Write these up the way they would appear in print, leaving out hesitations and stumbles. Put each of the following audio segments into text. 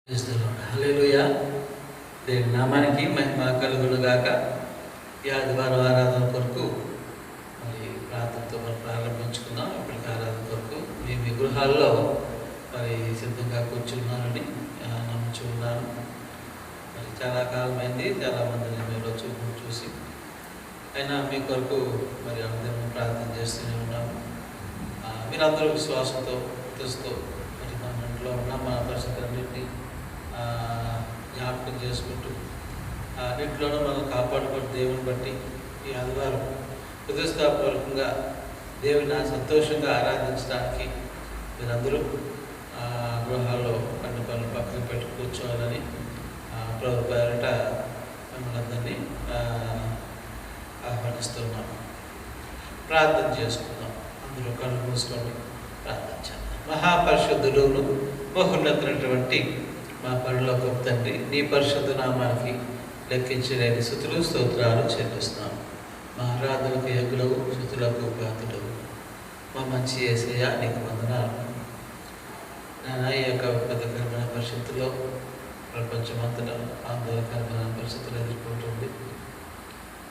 హల్లెలూయా. దేవుని నామానికి మహిమ కలుగును గాక. ఈ ఆదివారం ఆరాధన కొరకు మరి ప్రార్థనతో మనం ప్రారంభించుకుందాం. ఇప్పటికి ఆరాధన కొరకు మీ గృహాల్లో మరి సిద్ధంగా కూర్చున్నారని నమ్ముచు ఉన్నాను. మరి చాలా కాలమైంది, చాలామందిని మీరు చూసి అయినా మీ కొరకు మరి అందరం ప్రార్థన చేస్తూనే ఉన్నాము. మీరందరూ విశ్వాసంతో తెలుస్తూ మరి మన ఇంట్లో ఉన్న మన పరిస్థితులన్నింటినీ జ్ఞాపకం చేసుకుంటూ అన్నింటిలోనూ మనం కాపాడుకుంటూ దేవుని బట్టి ఈ ఆదివారం హృదయస్థాపూర్వకంగా దేవుని సంతోషంగా ఆరాధించడానికి మీరందరూ గృహాల్లో అన్ని పనులు పక్కన పెట్టి కూర్చోవాలని ప్రభు పేరట మిమ్మల్ని అందరినీ ఆహ్వానిస్తున్నాం. ప్రార్థన చేసుకుందాం. అందరూ కళ్ళు మూసుకోండి, ప్రార్థన చేద్దాం. మహాపరిశుద్ధుడును బహున్నతమైనటువంటి మా పరలోకపు తండ్రి, నీ పరిశుద్ధ నామానికి లెక్కించలేని స్తుతులు స్తోత్రాలు చెల్లిస్తున్నాం. మా ఆరాధనకు యోగ్యులకు స్తుతులకు పాత్రుడవు మా మంచి యేసయ్యా, నీకు వందనాలు. నాయన, ఈ యొక్క విపత్కరమైన పరిస్థితుల్లో ప్రపంచమంతటా ఆందోళనకరమైన పరిస్థితులు ఎదుర్కొంటుంది.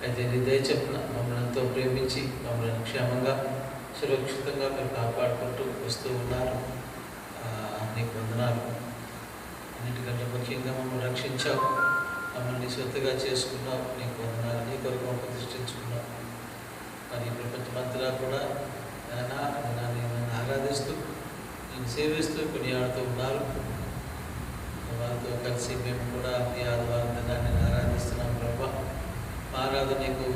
అయితే నీ దయ చెప్పున మమ్మల్ని ఎంతో ప్రేమించి మమ్మల్ని క్షేమంగా సురక్షితంగా మీరు కాపాడుకుంటూ వస్తూ ఉన్నారు. నీకు వందనాలు. అన్నిటికంటే ముఖ్యంగా మమ్మల్ని రక్షించావు, మమ్మల్ని సొత్తుగా చేసుకున్నావు. నీకు వందనాలు. నీ కొరకు మమ్మల్ని ప్రతిష్ఠించుకున్నావు. మరి ప్రపంచమంతటా కూడా నన్ను ఆరాధిస్తూ నేను సేవిస్తూ కొనియాడుతూ ఉన్నారు. వారితో కలిసి మేము కూడా ఈ ఆదివారం దినాన్ని ఆరాధిస్తున్నాం. ప్రభా, మా ఆరాధన నీకు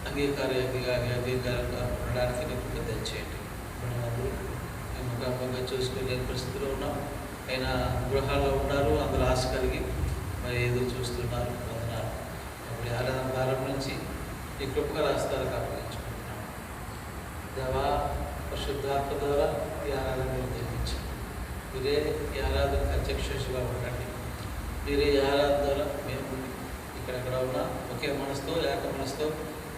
అంగీకారంగా ఉండడానికి నీకు పెద్ద చేయండి. మనమందరూ మేము ముఖాముఖంగా చూసుకునే పరిస్థితిలో ఉన్నాం. అయినా గృహాల్లో ఉన్నారు, అందులో ఆశ కలిగి మరి ఎదురు చూస్తున్నారు. వందనాలు. అప్పుడు ఆరాధన ప్రారంభించి ఈ కృపగా రాస్తాలకు అప్పగించుకుంటున్నాం. దేవా, పరిశుద్ధాత్మ ద్వారా ఈ ఆరాధన నిర్వహించండి. మీరే ఈ ఆరాధనకు అధ్యక్షులుగా ఉండండి. మీరే ఈ ఆరాధన ద్వారా మేము ఇక్కడెక్కడ ఉన్నా ఒకే మనసుతో ఏక మనసుతో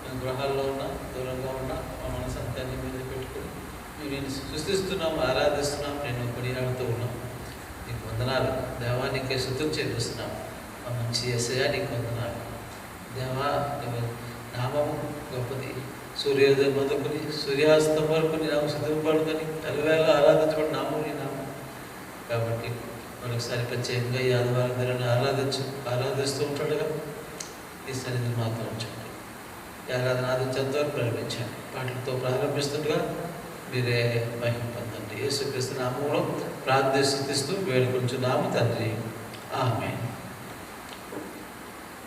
మేము గృహాల్లో ఉన్నా దూరంగా ఉన్నా మా మనసు అంతా మీద పెట్టుకుని మేము నేను సృష్టిస్తున్నాం, ఆరాధిస్తున్నాం, నేను కొనియాడుతూ ఉన్నాం. నీకు వందనాలు దేవా. నీకే స్తుతులు చెల్లిస్తున్నాం. మా మంచి యేసయ్యా, నీకు వందనాలు దేవా. నీవు నామము గొప్పది. సూర్యోదయం మొదలుకొని సూర్యాస్తం వరకు నీ నామం సిద్ధపడుకొని అలవేళ ఆరాధించబడి నామం నీ నామం. కాబట్టి మరొకసారి ప్రత్యేకంగా ఈ ఆదివారం దినాన్ని ఆరాధిస్తూ ఉంటాడుగా ఈ సన్నిధిని మాత్రం ఉంచండి. ఈ ఆరాధన ఆదించేంతవరకు ప్రారంభించండి. పాటలతో ప్రారంభిస్తుండగా మీరే మహిమ పొందండి. యేసుక్రీస్తు నామంలో ప్రార్థిస్తూ వేడుకొంచున్నాము తండ్రి, ఆమేన్.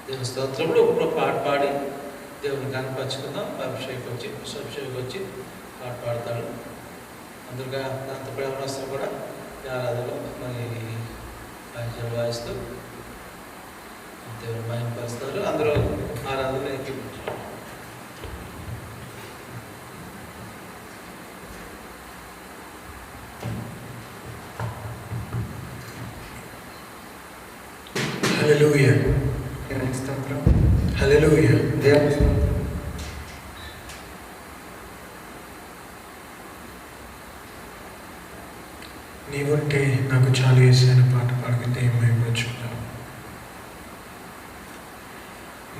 దేవుని స్తోత్రములు ఒక పాట పాడి దేవుని కనపరుచుకుందాం. అభిషేక్ వచ్చి పాట పాడతాడు. అందుగా దాంతో ప్రేమనస్తులు కూడా ఆరాధనలో మరి వాయిద్యాలు వాయిస్తూ దేవుని మహిమపరుస్తారు. అందరూ ఆరాధన ఎక్కించారు. హల్లెలూయా. హల్లెలూయా. నీవుంటే నాకు చాలు యేసయ్యా పాట పాడుకుంటే ఏమైపోచున్నావు.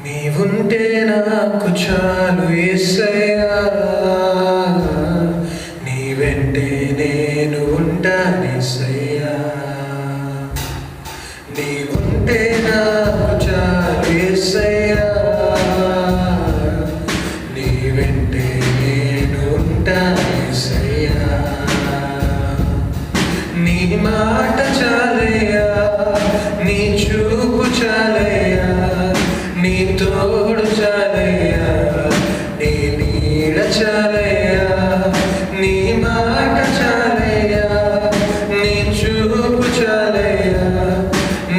నీవుంటే నాకు చాలు యేసయ్యా, నీ వెంటే నేను ఉంటాను యేసయ్యా. నీవుంటే నాకు చాలు యేసయ్యా, నీ వెంటే నేను ఉంటాను యేసయ్యా. నీ మాట చాలయ్యా, నీ చూపు చాలయ్యా, నీ తోడు చాలయ్యా, నీ నీడ చాలయ్యా. నీ మాట చాలయ్యా, నీ చూపు చాలయ్యా,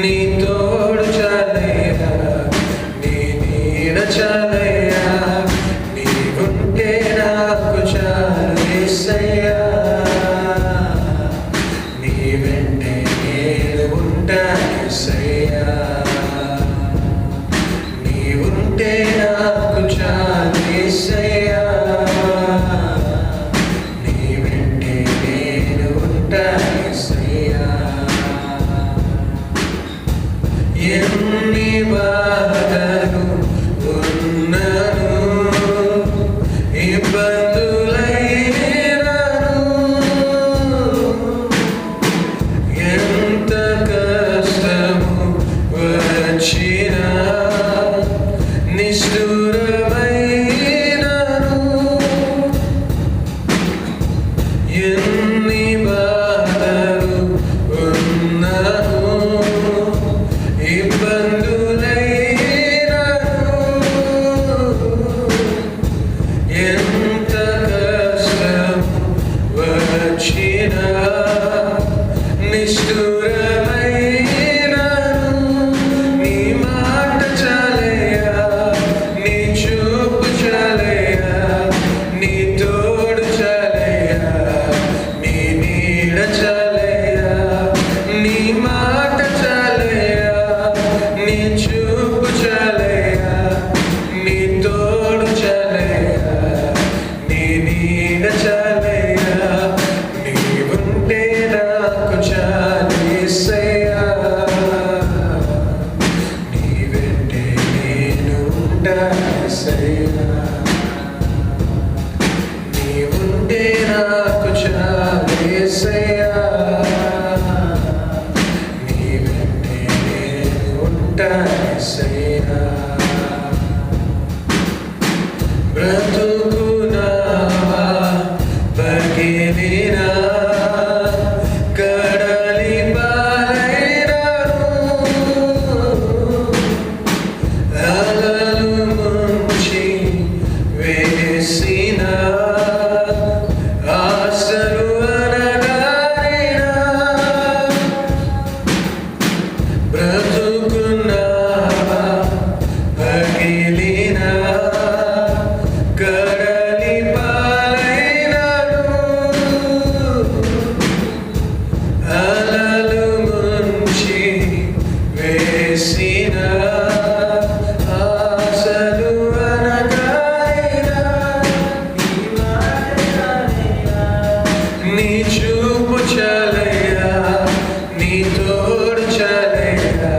నీ ఎన్ని బాధలు ఉన్నను ఇబ్బందులైనను ఎంత కష్టము వచ్చినా నిష్ఠురమైనను ఎన్ని బాధలు ఉన్నను ఇబ్బందులైనను ఎంత కష్టము వచ్చినా నిష్ఠురమైనను నీ మాట చాలయ్యా, నీ చూపు చాలయ్యా, నీ తోడు చాలయ్యా, నీ నీడ చాలయ్యా, నీ మాట చాలయ్యా, నీ చూపు చాలయ్యా, నీ తోడు చాలయ్యా, నీ నీడ చాలయ్యా, నీవుంటే నాకు చాలు యేసయ్యా, నీ వెంటే నేను ఉంటా యేసయ్యా, నీవుంటే నాకు చాలు యేసయ్యా, నీ వెంటే నేను ఉంటా యేసయ్యా. బ్రతుకునావా పగిలినా కడలి పాలైనను అలలు ముంచి వేసిన ఆశలు అనగారినా బ్రతుకున్నావా పగిలినా కడలి పాలైనను అలలు ముంచి వేసిన ఆశలు అనగారినా నీ చూపు చాలయ్యా, నీ తోడు చాలయ్యా,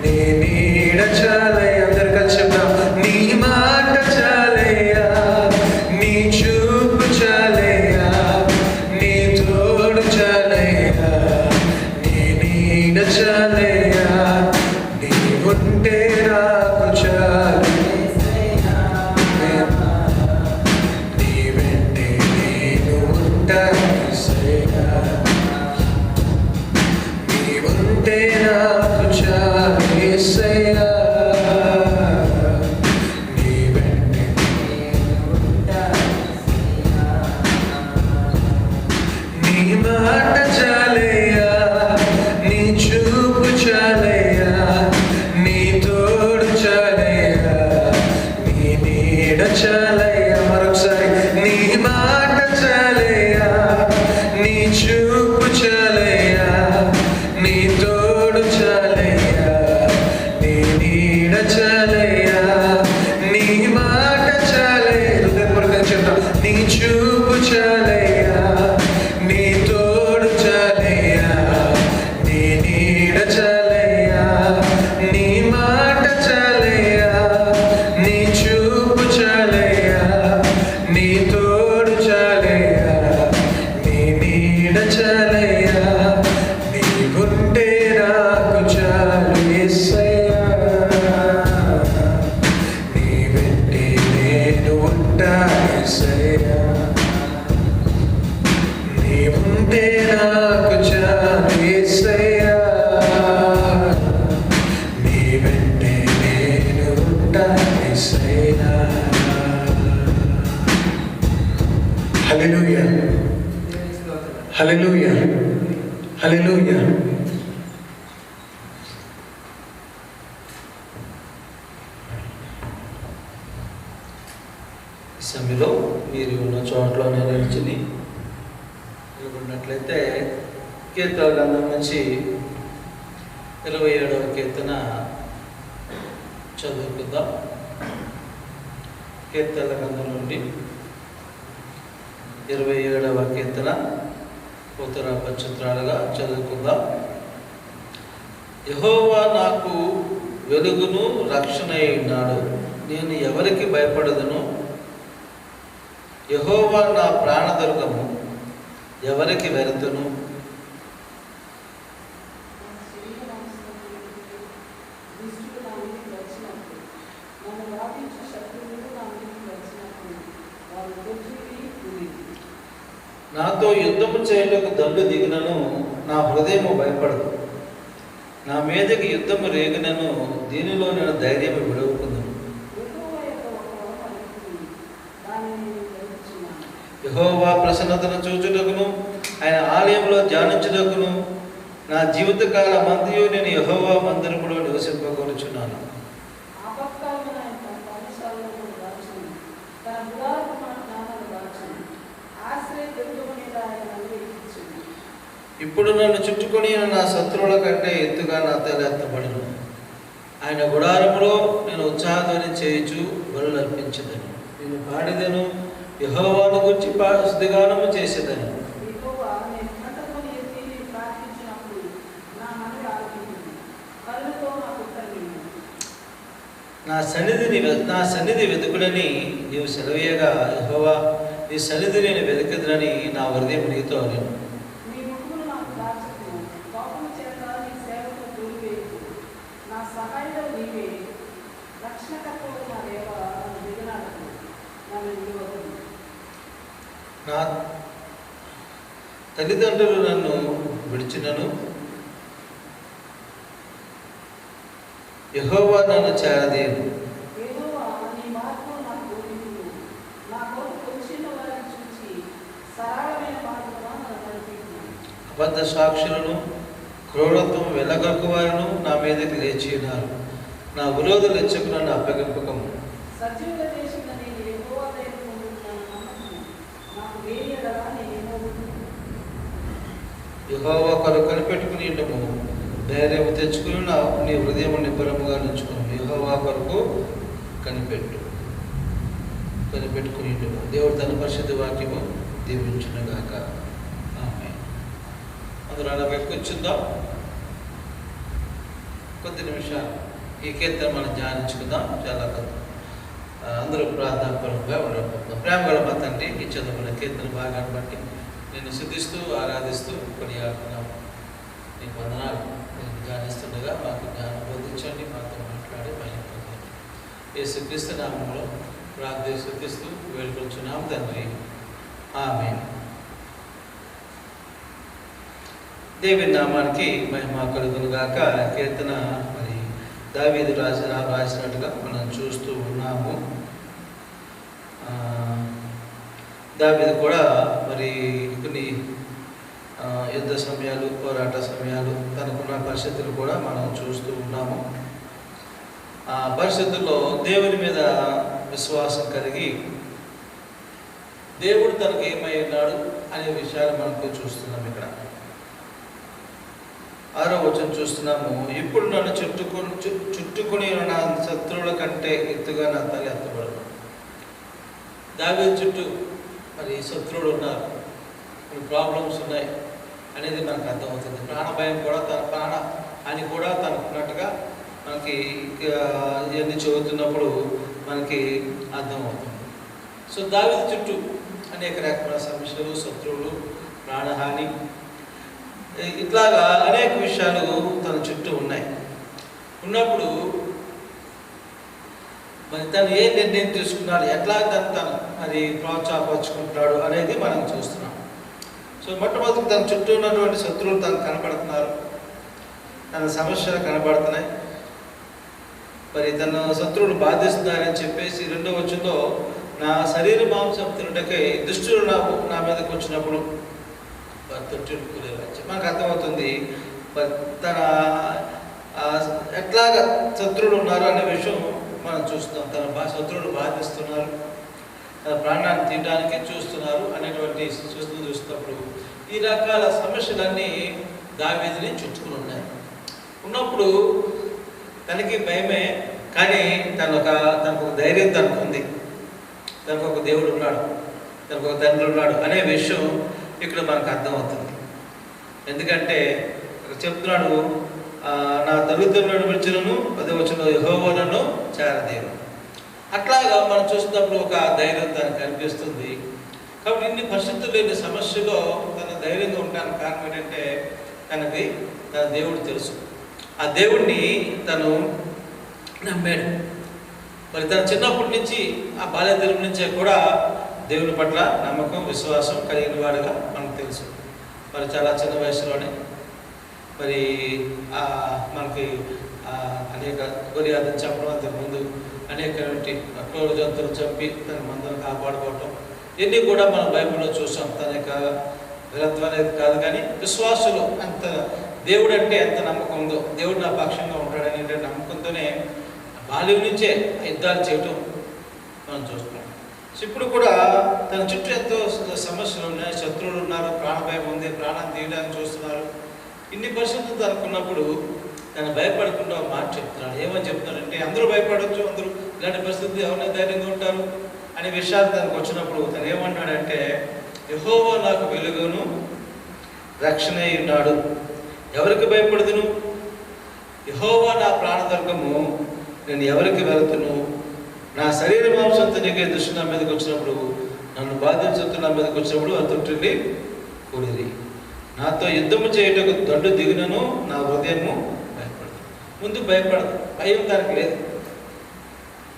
నీ నీడ చాలయ్యా. అందరు కలిసి చెప్తాం. నీ మాట చాలయ్యా, నీ చూపు చాలయ్యా, నీ తోడు చాలయ్యా, నీ నీడ చాలయ్యా, నీవుంటే నాకు చాలు నీ వెంటే నేను ఉంటా యేసయ్యా, నీవుంటే నాకు చాలు యేసయ్యా, నీ వెంటే నేను ఉంటా యేసయ్యా. నీ మాట చాలయ్యా, నీ చూపు చాలయ్యా, నీ తోడు చాలయ్యా, నీ నీడ చాలయ్యా. మరొకసారి నీ మాట చాలయ్యా, నీ చూపు చాలయ్యా, నీ తోడు చాలయ్యా, నీ నీడ చాలయ్యా, నీ మాట చాలయ్యా. హృదయపూర్వకంగా చెప్తాం. నీ చూపు చాలయ్యా, నీ తోడు చాలయ్యా, నీ నీడ చాలయ్యా, నీ మాట చాలయ్యా, నీ చూపు చాలయ్యా, నీ తోడు చాలయ్యా, నీ నీడ చాలయ్యా, నీవుంటే నాకు చాలు యేసయ్యా, నీ వెంటే నేను ఉంటా యేసయ్యా, నీవుంటే నాకు చాలు యేసయ్యా, నీ వెంటే నేను ఉంటా యేసయ్యా. హల్లెలూయా, హల్లెలూయా, హల్లెలూయా. ఈ సమయంలో మీరు ఉన్న చోట్లోనే నిలిచి ఉన్నట్లయితే కీర్తన గ్రంథం నుంచి 27వ కీర్తన చదువుకుందాం. కీర్తన గ్రంథం నుండి 27వ కీర్తన ఉత్తర పచ్చత్రాలుగా చదువుకుందాం. యెహోవా నాకు వెలుగును రక్షణై ఉన్నాడు, నేను ఎవరికి భయపడదును? యెహోవా నా ప్రాణదుర్గము, ఎవరికి వెరతును? నాతో యుద్ధము చేయుటకు దండు దిగినను నా హృదయము భయపడదు. నా మీదకి యుద్ధము రేగినను దీనిలో నేను ధైర్యము విడవుకుందును. యెహోవా ప్రసన్నతను చూచుటకును ఆయన ఆలయంలో ధ్యానించుటకును నా జీవితకాలం అంతయు నేను యెహోవా మందిరములో నివసింపగలుచున్నాను. ఇప్పుడు నన్ను చుట్టుకొని నా శత్రువుల కంటే ఎత్తుగా నా తల ఎత్తబడును. ఆయన గుడారములో నేను ఉత్సాహధ్వని చేయుచు బలులు అర్పించదను. నేను పాడిదను, యెహోవాను గురించి స్తుతిగానము చేసేదను. నా సన్నిధి వెతుకుడని నీవు సెలవీయగా, యెహోవా నీ సన్నిధి నేను వెతుకుదనని నా హృదయం నీతో అనెను. నా తల్లిదండ్రులు నన్ను విడిచినను యెహోవా నన్ను చేరదీయను. అబద్ధ సాక్షులను క్రూరత్వం వెళ్ళగొక్క వారును నా మీదకి లేచి ఉన్నారు. నా విరోధులు ఎచ్చకు నన్ను అప్పగింపకము. యెహోవా కొరకు కనిపెట్టుకుని ఉండము, ధైర్యం తెచ్చుకుని నీ హృదయం నిబ్బరముగా నుంచుకుని యెహోవా కొరకు కనిపెట్టుకుని ఉండము. దేవుడు తన పరిశుద్ధ వాక్యము దీవించునుగాక. ఆమేన్. అందులో అలా కూర్చుందాం. కొద్ది నిమిషాలు ఈ కీర్తన మనం ధ్యానించుకుందాం. చాలా అందరూ ప్రార్థనాపరంగా ఉండకపోతాం. ప్రేమ గల మా తండ్రి, ఈ చదువుకున్న కీర్తన భాగాన్ని బట్టి నేను శుద్ధిస్తూ ఆరాధిస్తూ కొనియాడుతున్నాము. నీకు వందనాలు. నేను ధ్యానిస్తుండగా మాకు జ్ఞానం బోధించండి, మాతో మాట్లాడి మహిమ పొందండి. యేసుక్రీస్తు నామములో ప్రార్థన శుద్ధిస్తూ వేడుకొంచున్నాం తండ్రి. ఆమేన్. దేవుని నామానికి మహిమ కలుగునుగాక. కీర్తన మరి దావీదు రాసినట్టుగా మనం చూస్తూ ఉన్నాము. దావీదు కూడా మరి కొన్ని యుద్ధ సమయాలు, పోరాట సమయాలు, తనకున్న పరిస్థితులు కూడా మనం చూస్తూ ఉన్నాము. ఆ పరిస్థితుల్లో దేవుని మీద విశ్వాసం కలిగి దేవుడు తనకు ఏమై ఉన్నాడు అనే విషయాలు మనకు చూస్తున్నాం. ఇక్కడ 6వ వచనం చూస్తున్నాము. ఇప్పుడు నన్ను చుట్టుకుని నా శత్రువుల కంటే ఎత్తుగా నా తల ఎత్తబడను. దావీదు చుట్టూ మరి శత్రువులు ఉన్నారు, ప్రాబ్లమ్స్ ఉన్నాయి అనేది మనకు అర్థమవుతుంది. ప్రాణభయం కూడా తన ప్రాణ అని కూడా తనకున్నట్టుగా మనకి ఇవన్నీ చదువుతున్నప్పుడు మనకి అర్థమవుతుంది. సో దావీదు చుట్టూ అనేక రకమైన సమస్యలు, శత్రువులు, ప్రాణహాని, ఇట్లాగా అనేక విషయాలు తన చుట్టూ ఉన్నాయి. ఉన్నప్పుడు మరి తను ఏ నిర్ణయం తీసుకున్నాడు, ఎట్లా తను మరి ప్రోత్సాహపరుచుకుంటున్నాడు అనేది మనం చూస్తున్నాం. సో మొట్టమొదటి తన చుట్టూ ఉన్నటువంటి శత్రువులు తనకు కనపడుతున్నారు, తన సమస్యలు కనబడుతున్నాయి, మరి తన శత్రువులు బాధిస్తున్నారని చెప్పేసి 2వ వచనంలో నా శరీర మాంసం తినటకే దుష్టులు నా మీదకి వచ్చినప్పుడు మనకు అర్థమవుతుంది తన ఎట్లాగా శత్రువులు ఉన్నారు అనే విషయం మనం చూస్తున్నాం. తన శత్రువులు బాధిస్తున్నారు, తన ప్రాణాన్ని తీయడానికి చూస్తున్నారు అనేటువంటి చూస్తున్నప్పుడు ఈ రకాల సమస్యలన్నీ దావీదుని చుట్టుకుని ఉన్నాయి. ఉన్నప్పుడు తనకి భయమే, కానీ తనకు ఒక ధైర్యం తనకు ఉంది. తనకు ఒక దేవుడు ఉన్నాడు, తనకు ఒక తండ్రి ఉన్నాడు అనే విషయం ఇక్కడ మనకు అర్థమవుతుంది. ఎందుకంటే చెప్తున్నాడు నా తల్లిదండ్రులను విడిచినను 10వ వచనంలో యెహోవా నన్ను చేరదీయును. అట్లాగా మనం చూసినప్పుడు ఒక ధైర్యం తనకు కనిపిస్తుంది. కాబట్టి ఇన్ని పరిస్థితులు ఇన్ని సమస్యలో తన ధైర్యంగా ఉండడానికి కారణం ఏంటంటే తనకి తన దేవుడు తెలుసు. ఆ దేవుడిని తను నమ్మాడు. మరి తన చిన్నప్పటి నుంచి ఆ బాల్యదశ నుంచే కూడా దేవుని పట్ల నమ్మకం విశ్వాసం కలిగిన వాడుగా మనకు తెలుసు. మరి చాలా చిన్న వయసులోనే మరి మనకి అనేక గొర్రెలను చంపడం, అంతకుముందు అనేకటువంటి క్రూర జంతువులు చంపి తన మందను కాపాడుకోవటం, ఇవన్నీ కూడా మనం బైబిల్లో చూసాం. తన యొక్క వీరత్వం అనేది కాదు, కానీ విశ్వాసులు అంత దేవుడు అంటే ఎంత నమ్మకం ఉందో, దేవుడు నా పక్షంగా ఉంటాడనే నమ్మకంతోనే బాల్యం నుంచే యుద్ధాలు చేయటం మనం చూస్తున్నాం. సో ఇప్పుడు కూడా తన చుట్టూ ఎంతో సమస్యలు ఉన్నాయి, శత్రువులు ఉన్నారు, ప్రాణభయం ఉంది, ప్రాణాన్ని తీయడానికి చూస్తున్నారు. ఇన్ని పరిస్థితులు తనకున్నప్పుడు తను భయపడకుండా మాట చెప్తున్నాడు. ఏమని చెప్తున్నాడంటే, అందరూ భయపడవచ్చు, అందరూ ఇలాంటి పరిస్థితులు ఎవరైనా ధైర్యంగా ఉంటారు అనే విషయాలు తనకు వచ్చినప్పుడు తను ఏమన్నాడంటే, యెహోవా నాకు వెలుగును రక్షణ ఉన్నాడు, ఎవరికి భయపడుదును? యెహోవా నా ప్రాణదుర్గము, నేను ఎవరికి వెళుతును? నా శరీర మాంసంతో నీకే దృష్టి నా మీదకి వచ్చినప్పుడు, నన్ను బాధించుతూ నా మీదకి వచ్చినప్పుడు అతొట్టిల్లి కూడిరి. నాతో యుద్ధము చేయటకు దండు దిగునను నా హృదయము భయపడదు. ముందు భయపడదు, భయం తనకు లేదు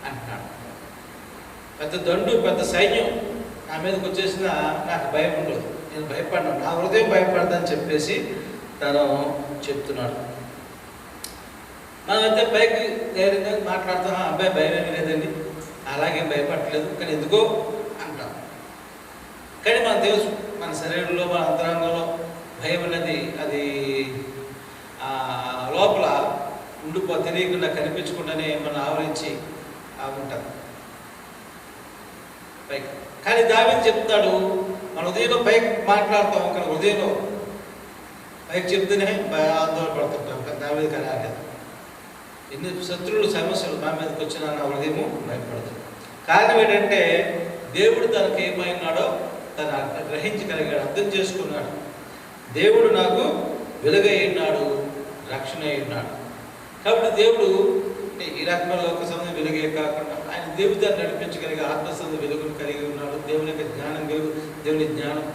అంటున్నాడు. పెద్ద దండు పెద్ద సైన్యం నా మీదకి వచ్చేసినా నాకు భయం ఉండదు, నేను భయపడను, నా హృదయం భయపడదని చెప్పేసి తను చెప్తున్నాడు. మనమైతే పైకి ధైర్యంగా మాట్లాడతాం, అబ్బాయి భయం ఏమీ లేదండి, అలాగే భయపడలేదు, కానీ ఎందుకో అంటాం. కానీ మనకు తెలుసు మన శరీరంలో మన అంతరంగంలో భయం అనేది అది లోపల తెలియకుండా కనిపించకుండానే మనం ఆవరించి ఉంటుంది పైకి. కానీ దావీదు చెప్తాడు, మన హృదయంలో పైకి మాట్లాడతాం, కానీ హృదయంలో పైకి చెప్తేనే ఆందోళన పడుతుంటాం. కానీ దావీదు కానీ ఆగదు. ఎన్ని శత్రువులు సమస్యలు మా మీదకి వచ్చినా నా హృదయము భయపడదు. కారణం ఏంటంటే దేవుడు తనకు ఏమైనాడో తను గ్రహించగలిగాడు, అర్థం చేసుకున్నాడు. దేవుడు నాకు వెలుగై ఉన్నాడు, రక్షణ అయి ఉన్నాడు. కాబట్టి దేవుడు ఈ రకమైన లోక సంబంధం వెలుగే కాకుండా ఆయన దేవుడు దాన్ని నడిపించగలిగే ఆత్మసంధ వెలుగును కలిగి ఉన్నాడు. దేవుని యొక్క జ్ఞానం వెలుగు, దేవుని జ్ఞానం,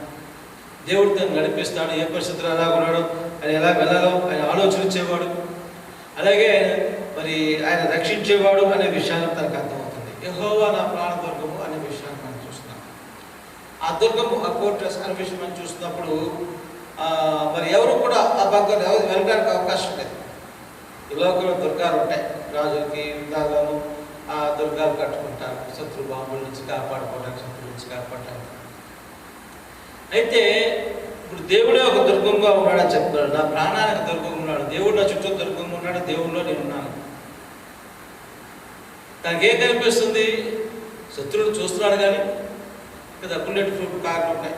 దేవుడు దాన్ని నడిపిస్తాడు. ఏ పరిస్థితులు ఎలా ఉన్నాడో, ఆయన ఎలా వెళ్ళాలో ఆయన ఆలోచించేవాడు, అలాగే మరి ఆయన రక్షించేవాడు అనే విషయాన్ని తనకు అర్థమవుతుంది. యెహోవా నా ప్రాణ దుర్గము అనే విషయాన్ని మనం చూస్తున్నాం. ఆ దుర్గము, ఆ ఫోర్ట్రెస్ అనే విషయం మనం చూస్తున్నప్పుడు మరి ఎవరు కూడా ఆ భాగంలో వెళ్ళడానికి అవకాశం లేదు. ఈ లోకంలో దుర్గాలు ఉంటాయి, రాజులకి విధాలను ఆ దుర్గాలు కట్టుకుంటారు, శత్రు బాంబుల నుంచి కాపాడుకోవడానికి, శత్రుల నుంచి కాపాడటానికి. అయితే ఇప్పుడు దేవుడే ఒక దుర్గంగా ఉన్నాడని చెప్తున్నాడు. నా ప్రాణానికి దుర్గంగా ఉన్నాడు, దేవుడు నా చుట్టూ దుర్గంగా ఉన్నాడు, దేవుడిలో నేను ఉన్నాను. తనకేం కనిపిస్తుంది? శత్రువుడు చూస్తున్నాడు, కానీ కదా బుల్లెట్ ప్రూఫ్ కార్లు ఉన్నాయి.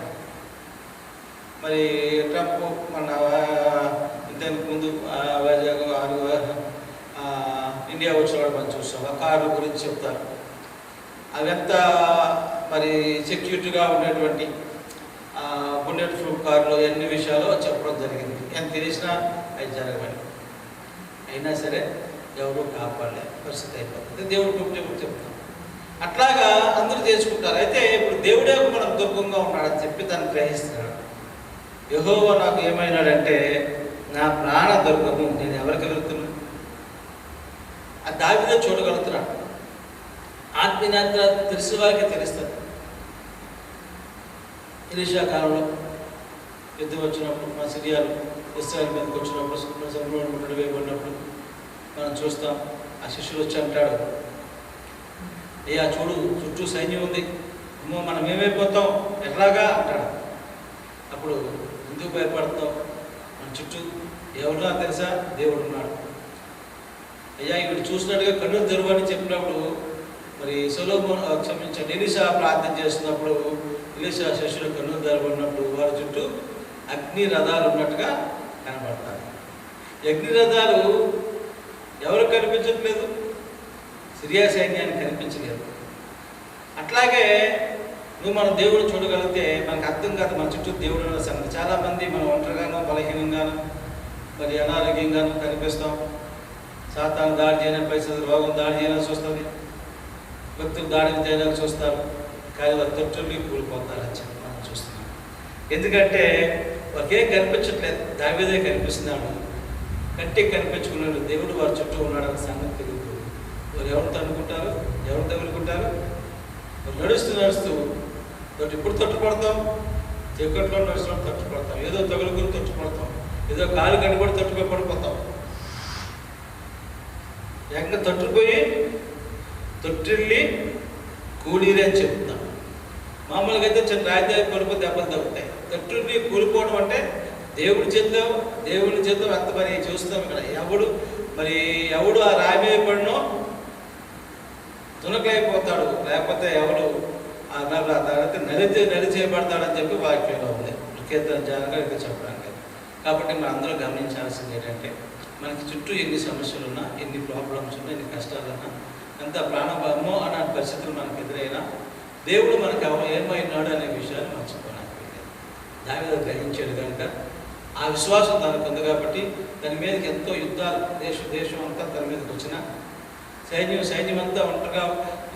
మరి ట్రంప్ మన ఇంతకు ముందు వైజాగ్ ఇండియా వచ్చినవాడు మనం చూస్తాం, ఆ కార్ల గురించి చెప్తారు. అవంతా మరి సెక్యూరిటీగా ఉండేటువంటి బుల్లెట్ ప్రూఫ్ కార్లు ఎన్ని విషయాలు చెప్పడం జరిగింది. ఎంత తెలిసినా అవి జరగలేదు. అయినా సరే ఎవరు కాపాడలే పరిస్థితి అయిపోతుంది. దేవుడు ఇప్పుడు చెప్తాం. అట్లాగా అందరూ చేసుకుంటారు. అయితే ఇప్పుడు దేవుడే మనం దుర్గంగా ఉన్నాడని చెప్పి దాన్ని గ్రహిస్తున్నాడు. యెహోవా నాకు ఏమైనాడంటే నా ప్రాణ దుర్గము, నేను ఎవరికి వెళ్తున్నాను? ఆ దావీదే చూడగలుగుతున్నాడు. ఆత్మీయత తెలిసిన వారికి తెలుస్తుంది. ఎలీషా కాలంలో యుద్ధం వచ్చినప్పుడు, మా సిరియాలు ఇశ్రాయేలు మీదకి వచ్చినప్పుడు, సంపూర్ణ వేయబడినప్పుడు మనం చూస్తాం. ఆ శిష్యులు వచ్చి అంటాడు, అయ్యా చూడు చుట్టూ సైన్యం ఉంది, అమ్మో మనం ఏమైపోతాం ఎట్లాగా అంటాడు. అప్పుడు ఎందుకు భయపడతాం, మన చుట్టూ ఎవరున్నా తెలుసా? దేవుడు ఉన్నాడు. అయ్యా ఇక్కడ చూసినట్టుగా కన్నులు తెరవని చెప్పినప్పుడు మరి సొలొమోను క్షమించండి ఎలీషా ప్రార్థన చేస్తున్నప్పుడు ఎలీషా శిష్యులు కన్నులు తెరవబడినప్పుడు వారి చుట్టూ అగ్ని రథాలు ఉన్నట్టుగా కనబడతారు. అగ్ని రథాలు ఎవరు కనిపించట్లేదు? సిరియా సైన్యానికి కనిపించలేదు. అట్లాగే నువ్వు మన దేవుడు చూడగలిగితే మనకు అర్థం కాదు మన చుట్టూ దేవుడు ఉన్న సంగతి. చాలామంది మనం ఒంటరిగానో బలహీనంగానో మరి అనారోగ్యంగా కనిపిస్తాం. సాతాను దాడి చేయడానికి పరిస్థితి, రోగం దాడి చేయాలని చూస్తుంది, వ్యక్తులు దాడిని చేయడానికి చూస్తారు, కానీ వారి తొట్టుల్ని కూలిపోతారని చెప్పి మనం చూస్తున్నాం. ఎందుకంటే వారికేం కనిపించట్లేదు, దావీదే కనిపిస్తున్నాడు. కంటికి కనిపించుకున్నాడు దేవుడు వారి చుట్టూ ఉన్నాడని సంగతి తెలియదు. వారు ఎవరు తన్నుకుంటారు, ఎవరు తగులుకుంటారు? వారు నడుస్తూ ఇప్పుడు తట్టుపడతాం, చీకట్లో నడుస్తున్నప్పుడు తట్టుపడతాం, ఏదో తగులుకుని తట్టుపడతాం, ఏదో కాలు కట్టుబడి తట్టుపోయి పడిపోతాం. ఎక్కడ తట్టుపోయి తొట్టిల్లి కూలీరే అని చెప్తాం. మామూలుగా అయితే చిన్న రాజధాని పడిపోతే దెబ్బలు తగ్గుతాయి. తట్టుల్ని కూలిపోవడం అంటే దేవుడి చేద్దాం అంత మరి చూస్తాం. ఇక్కడ ఎవడు ఆ రాయి మీద పడినో తునకైపోతాడు, లేకపోతే ఎవడు ఆ నలిచేయబడతాడని చెప్పి వాక్యంలో ఉంది. కీర్తన జానగా ఇక్కడ చెప్పడానికి. కాబట్టి మనం అందరూ గమనించాల్సింది ఏంటంటే, మనకి చుట్టూ ఎన్ని సమస్యలు ఉన్నా, ఎన్ని ప్రాబ్లమ్స్ ఉన్నా, ఎన్ని కష్టాలున్నా, ఎంత ప్రాణభావమో అలాంటి పరిస్థితులు మనకు ఎదురైనా దేవుడు మనకు ఏమైనాడు అనే విషయాన్ని మర్చిపోవడానికి లేదు. దావీదు గ్రహించాడు కనుక ఆ విశ్వాసం తనకు ఉంది కాబట్టి దాని మీదకి ఎంతో యుద్ధాలు, దేశం అంతా తన మీదకి వచ్చిన, సైన్యం అంతా ఒంటరిగా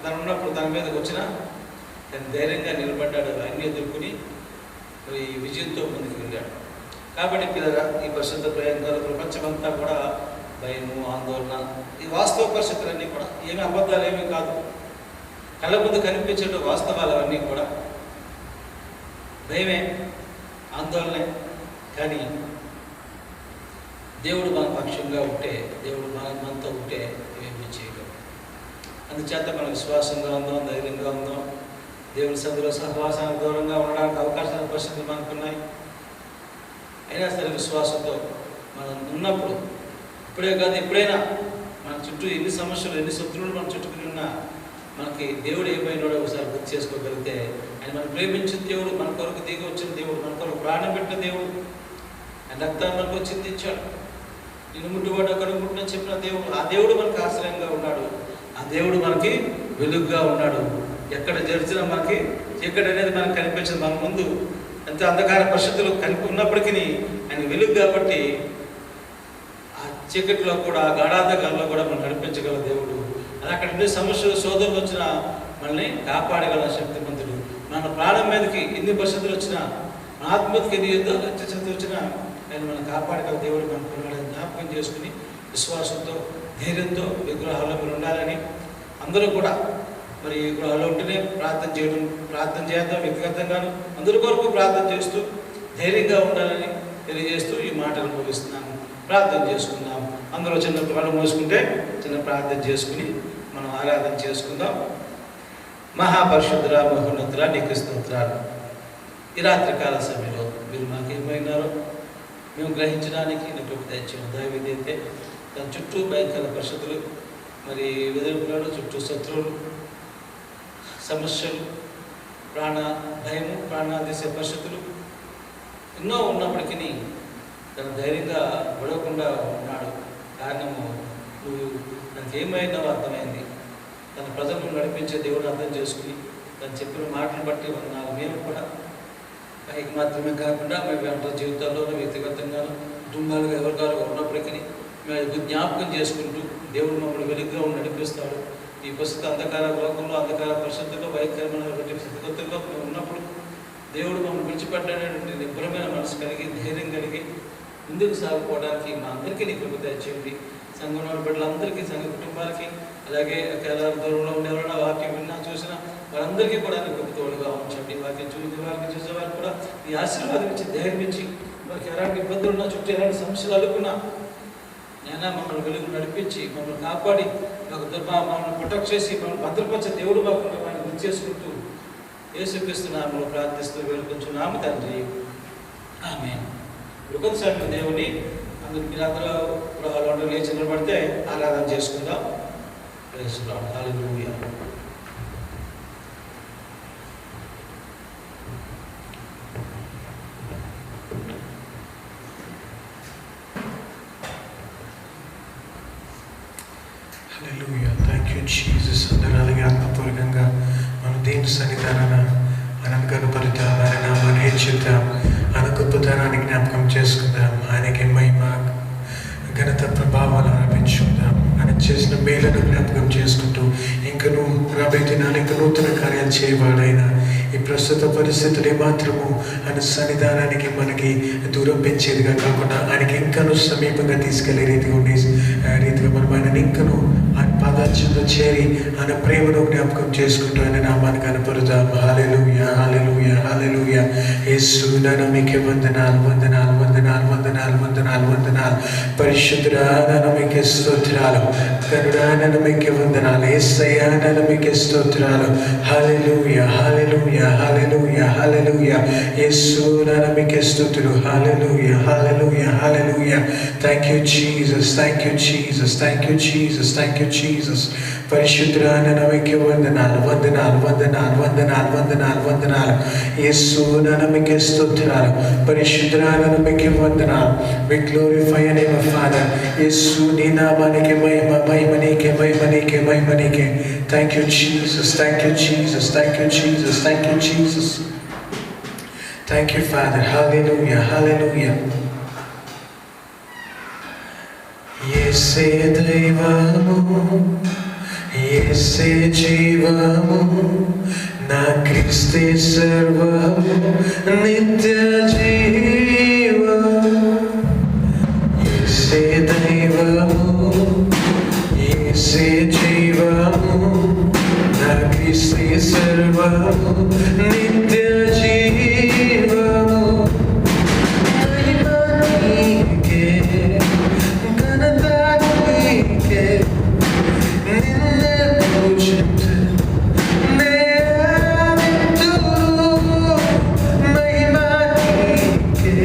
తను ఉన్నప్పుడు తన మీదకి వచ్చిన తను ధైర్యంగా నిలబడ్డాడు. అన్ని ఎదుర్కొని మరి విజయంతో ముందుకు వెళ్ళాడు. కాబట్టి పిల్లరా, ఈ పరిశుద్ధ ప్రయంకాల ప్రపంచమంతా కూడా భయము, ఆందోళన, ఈ వాస్తవ పరిస్థితులన్నీ కూడా ఏమి అబద్ధాలు ఏమీ కాదు, కళ్ళ ముందు కనిపించే వాస్తవాలు అవన్నీ కూడా భయమే, ఆందోళనే. కానీ దేవుడు మన పక్షంగా ఉంటే, దేవుడు మనతో ఉంటే ఏమీ చేయగలరు. అందుచేత మనం విశ్వాసంగా ఉందాం, ధైర్యంగా ఉందాం. దేవుని సన్నిధిలో సహవాసానికి దూరంగా ఉండడానికి అవకాశాల పరిస్థితులు మనకున్నాయి. అయినా సరే విశ్వాసంతో మనం ఉన్నప్పుడు, ఇప్పుడే కాదు ఎప్పుడైనా మన చుట్టూ ఎన్ని సమస్యలు, ఎన్ని శత్రువులు మన చుట్టుకుని ఉన్నా మనకి దేవుడు ఏమైనాడో ఒకసారి గుర్తు చేసుకోగలిగితే, ఆయన మనం ప్రేమించిన దేవుడు, మన కొరకు దిగి వచ్చిన దేవుడు, మన కొరకు ప్రాణం పెట్టిన దేవుడు, ఆయన రక్తాన్ని మనకు చిందించాడు. నిన్ను ముట్టుబాటు అక్కడ ముట్టని చెప్పిన దేవుడు, ఆ దేవుడు మనకు ఆశ్రయంగా ఉన్నాడు. ఆ దేవుడు మనకి వెలుగుగా ఉన్నాడు. ఎక్కడ జరిచినా మనకి చీకటి అనేది మనకు కనిపించదు. మన ముందు ఎంత అంధకార పరిస్థితులు ఉన్నప్పటికీ ఆయన వెలుగు కాబట్టి ఆ చీకటిలో కూడా, ఆ గాఢాంధకారంలో కూడా మనం నడిపించగల దేవుడు. అది అక్కడ ఉండే సమస్యలు, సోదరులు వచ్చినా మనల్ని కాపాడగల శక్తిమంతుడు. మన ప్రాణం మీదకి ఎన్ని పరిస్థితులు వచ్చినా, మన ఆత్మ మీదకి ఎన్ని యుద్ధాలు వచ్చినా ఆయన మనం కాపాడగల దేవుడు మనకు ఉన్నాడని జ్ఞాపకం చేసుకుని విశ్వాసంతో, ధైర్యంతో విగ్రహాల్లో మీరు ఉండాలని అందరూ కూడా మరి ఈ గృహాల్లో ఉంటేనే ప్రార్థన చేద్దాం. వ్యక్తిగతంగాను అందరి కొరకు ప్రార్థన చేస్తూ ధైర్యంగా ఉండాలని తెలియజేస్తూ ఈ మాటలు ముగిస్తున్నాను. ప్రార్థన చేసుకుందాం. అందరూ చిన్న కళ్ళు మూసుకుంటే చిన్న ప్రార్థన చేసుకుని మనం ఆరాధన చేసుకుందాం. మహాపరిశుద్ధురా, మహోన్నతురా, నీకు స్తోత్రాలు. ఈ రాత్రికాల సమయంలో మీరు మాకేమైనారో మేము గ్రహించడానికి నీకు తెచ్చాము. దావీదు అయితే తన చుట్టూ భయంకర పరిస్థితులు, మరి ఎదుర్కొన్నాడు, చుట్టూ శత్రువులు, సమస్యలు, భయము, ప్రాణాదీసే పరిస్థితులు ఎన్నో ఉన్నప్పటికీ తను ధైర్యంగా గొడవకుండా ఉన్నాడు. కారణము నువ్వు తనకి ఏమైనావో అర్థమైంది. తన ప్రజలను నడిపించే దేవుడు అర్థం చేసుకుని తను చెప్పిన మాటలు బట్టి ఉన్నాను. మేము కూడా పైకి మాత్రమే కాకుండా మేము వెంట జీవితాల్లోనూ, వ్యక్తిగతంగాను, కుటుంబాలుగా ఎవరికాలుగా ఉన్నప్పటికీ మేము జ్ఞాపకం చేసుకుంటూ దేవుడు మమ్మల్ని వెలుగుగా నడిపిస్తాడు. ఈ ప్రస్తుత అంధకార లోకంలో, అంధకార పరిస్థితుల్లో, భయంకరమైన స్థితిగతుల్లో మేము ఉన్నప్పుడు దేవుడు మమ్మల్ని విడిచిపెట్టాడనేటువంటి నిబ్బరమైన మనసు కలిగి, ధైర్యం కలిగి ముందుకు సాగుకోవడానికి మా అందరికీ నీ కృప దయచేయండి. సంఘంలో బిడ్డలందరికీ, సంఘ కుటుంబాలకి, అలాగే కేదార దూరంలో ఉండేవాళ్ళ వాక్యం విన్నా చూసిన వారందరికీ కూడా నీ కృప తోడుగా ఉంచండి. వాక్యం చూసేవారికి కూడా ఈ ఆశీర్వాదం ఇచ్చి, ధైర్యం ఇచ్చి, వారికి ఎలాంటి ఇబ్బందులు ఉన్నా, చుట్టూ ఎలాంటి సమస్యలు అనుకున్నా నేను మమ్మల్ని వెలుగు నడిపించి, మమ్మల్ని కాపాడి, మమ్మల్ని ప్రొటెక్ట్ చేసి, మమ్మల్ని భద్రపరిచే దేవుడు మాకు మమ్మల్ని గుర్తు చేసుకుంటూ యేసుక్రీస్తునామములో ప్రార్థిస్తూ వేడుకొంచున్నాము తండ్రి. ఆమేన్. ఇప్పుడు కొంతసేపు దేవుని మీరందరూ గృహాల్లో లేచి నిలబడితే ఆరాధన చేసుకుందాం. Praise Lord. Hallelujah. Hallelujah. Thank you Jesus. అందరూ అలాగే ఆత్మపూర్వకంగా మనం దేవుని సన్నిధానాన ఆయన కనపడతాం, ఆయన నామాన్ని హెచ్చిద్దాం, ఆయన గొప్పతనాన్ని జ్ఞాపకం చేసుకుందాం. ఆయనకి మహిమ ఘనత ప్రభావాలు ఆరోపించుకుందాం. ఆయన చేసిన మేలను జ్ఞాపకం చేసుకుంటూ ఇంకను రాబోయే దినాలు ఇంకా నూతన కార్యాలు చేయవాడైనా ఈ ప్రస్తుత పరిస్థితులు ఏమాత్రము ఆయన సన్నిధానానికి మనకి దూరం పెంచేదిగా కాకుండా ఆయనకి ఇంకను సమీపంగా తీసుకెళ్లే రీతిగా మనం ఆయన ఇంకను ఆయన పాదార్చంలో చేరి ఆయన ప్రేమను జ్ఞాపకం చేసుకుంటూ ఆయన నామాన్ని కనపరుదాం. హల్లెలూయా, హల్లెలూయా, హల్లెలూయా. యేసు నామముకే వందనాలు, వందనాలు, వందనాలు, వందనాలు, వందనాలు, వందనాలు. పరిశుద్ధుడా నామముకే స్తోత్రాలు, కరుణా నామముకే వందనాలు, యేసయ్యా నామముకే స్తోత్రాలు. హల్లెలూయా, హల్లెలూయా, హల్లెలూయా, హల్లెలూయా. యేసు నామముకే స్తుతులు. Hallelujah, hallelujah, hallelujah. Thank you Jesus, thank you Jesus, thank you Jesus, thank you Jesus. పరిశుద్ధుడా నామముకే వందనాలు, వందనాలు, వందనాలు, వందనాలు, వందనాలు, వందనాలు. యేసు నామముకే స్తోత్రాలు, పరిశుద్ధుడా నామముకే వందనాలు. We glorify your name, Father. యేసు నీ నామానికి మహిమ, మహిమ నీకే, మహిమ నీకే, మహిమ నీకే. Thank you Jesus, thank you Jesus, thank you Jesus, thank you Jesus. Thank you Father. Hallelujah, hallelujah. యేసే దైవము, యేసే జీవము, నా క్రీస్తే సర్వము, నిత్య జీవము. యేసే దైవము, యేసే జీవము, నా క్రీస్తే సర్వము, నిత్య జీవము. మహిమ నీకే, ఘనత నీకే, నిన్నే పూజించు నే ఆరాధింతును. మహిమ నీకే,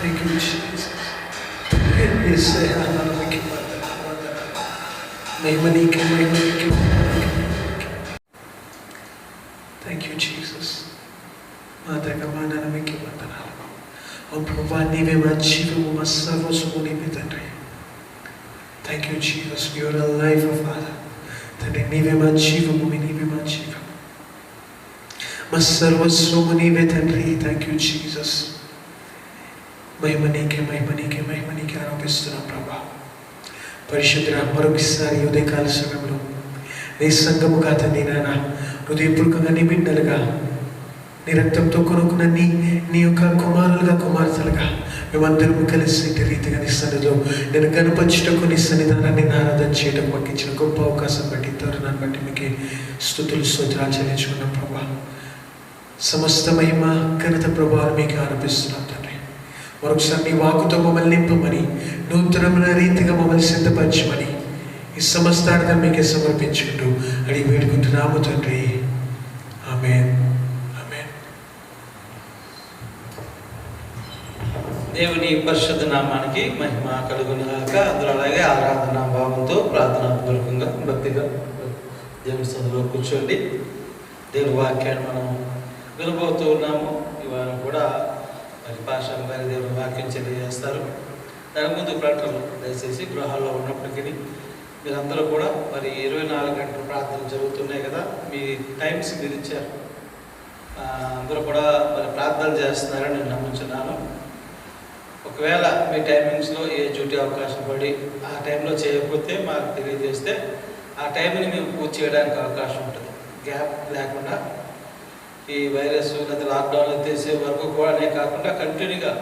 Thank you, Jesus. యేసయ్యా నీకే వందనాలు. మహిమ నీకే, మహిమ నీకే. Thank you, Jesus. మా దగ్గర మీకే వందనాలు. ఓ ప్రభువా, నీవే మా జీవము, మా సర్వస్వము నీవే తండ్రి. Thank you, Jesus. You are a life of Father. తండ్రి నీవే మా జీవము, నీవే మా జీవము, మా సర్వస్వము నీవే తండ్రి. Thank you Jesus. మహిమ నీకే, మహిమ నీకే, మహిమ నీకే ఆరోపిస్తున్నాం ప్రభా. పరిశుద్ధ మరొకసారి ఉదయకాల సమయంలో నీ సంఘముగా తండ్రి నాయన, హృదయపూర్వకంగా నీ బిడ్డలుగా, నీ రక్తంతో కొనుక్కున్న నీ యొక్క కుమారులుగా, కుమార్తెలుగా మేమందరము కలిసి రీతిగా నీ సన్నిధిలో నేను కనపరచుటకు, నీ సన్నిధానాన్ని ఆరాధన చేయడం మాకు ఇచ్చిన గొప్ప అవకాశం బట్టి, తరుణాన్ని బట్టి మీకు స్తుతులు స్తోత్రాలు చెల్లించుకున్నాం ప్రభా. సమస్త మహిమ ఘనత ప్రభావం మీకు ఆరోపిస్తున్నాం తండ్రి. మరొకసారి నీ వాకుతో మమ్మల్ని నింపమని, నూతనమైన రీతిగా మమ్మల్ని సిద్ధపరచమని ఈ సమస్తార్థం మీకే సమర్పించుకుంటూ అడిగి వేడుకుంటున్నాము తండ్రి. ఆమేన్. దేవుని పరిశుద్ధ నామానికి మహిమ కలుగునుగాక. అందులో అలాగే ఆరాధన భావంతో ప్రార్థనాపూర్వకంగా భక్తిగా దేవుని సన్నిధిలో కూర్చోండి. దేవుని వాక్యాన్ని మనం వినబోతూ ఉన్నాము. ఈ వారం కూడా మరి పాషం గారి దేవుని వాక్యం తెలియజేస్తారు. దాని ముందు ప్రకటనలు దయచేసి గృహాల్లో ఉన్నప్పటికీ మీరందరూ కూడా మరి 24 గంటలు ప్రార్థనలు జరుగుతున్నాయి కదా, మీ టైమ్స్ మీరు ఇచ్చారు. అందరూ కూడా మరి ప్రార్థనలు చేస్తున్నారని నేను నమ్ముతున్నాను. ఒకవేళ మీ టైమింగ్స్లో ఏ డ్యూటీ అవకాశం పడి ఆ టైంలో చేయకపోతే మాకు తెలియజేస్తే ఆ టైంని మేము పూర్తి చేయడానికి అవకాశం ఉంటుంది. గ్యాప్ లేకుండా ఈ వైరస్ లేదా లాక్డౌన్ ఎత్తేసే వరకు కూడా కాకుండా కంటిన్యూగా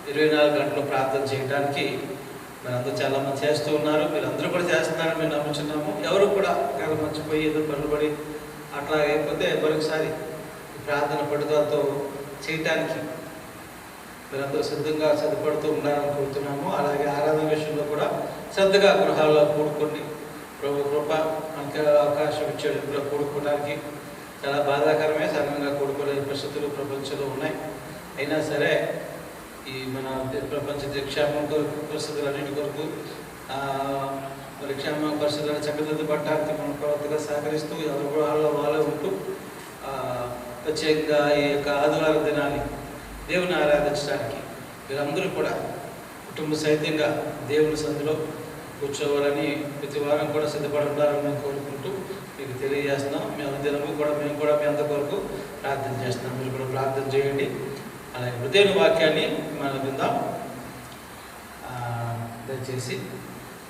24 గంటలు ప్రార్థన చేయడానికి మీరందరూ చాలామంది చేస్తూ ఉన్నారు. మీరందరూ కూడా చేస్తున్నారని మేము నమ్ముతున్నాము. ఎవరు కూడా చాలా మర్చిపోయి ఏదో పనులు పడి అట్లా అయిపోతే మరొకసారి ప్రార్థన పట్టుదలతో చేయటానికి మీరందరూ సిద్ధపడుతూ ఉండాలని కోరుతున్నాము. అలాగే ఆరాధన విషయంలో కూడా శ్రద్ధగా గృహాల్లో కూడుకోండి. ప్రభు కృప మనకి అవకాశం ఇచ్చాడు. ఇందులో కూడుకోవడానికి చాలా బాధాకరమే, సంఘంగా కూడుకోలేని పరిస్థితులు ప్రపంచంలో ఉన్నాయి. అయినా సరే ఈ మన ప్రపంచ క్షేమం కొరకు, పరిస్థితులన్నింటి కొరకు మరి క్షేమ పరిస్థితులను చక్కదిద్దపడటానికి మనం కొత్తగా సహకరిస్తూ ఎవరి గృహాల్లో వాళ్ళే ఉంటూ ప్రత్యేకంగా ఈ యొక్క ఆదివారం దినాన్ని దేవుని ఆరాధించడానికి మీరందరూ కూడా కుటుంబ సహితంగా దేవుని సన్నిధిలో కూర్చోవాలని ప్రతి వారం కూడా సిద్ధపడాలని మేము కోరుకుంటూ మీకు తెలియజేస్తున్నాం. మేము దినము కూడా మేము కూడా మీ అందరి కొరకు ప్రార్థన చేస్తున్నాం. మీరు కూడా ప్రార్థన చేయండి. అలాగే దేవుని వాక్యాన్ని మనం విందాం. దయచేసి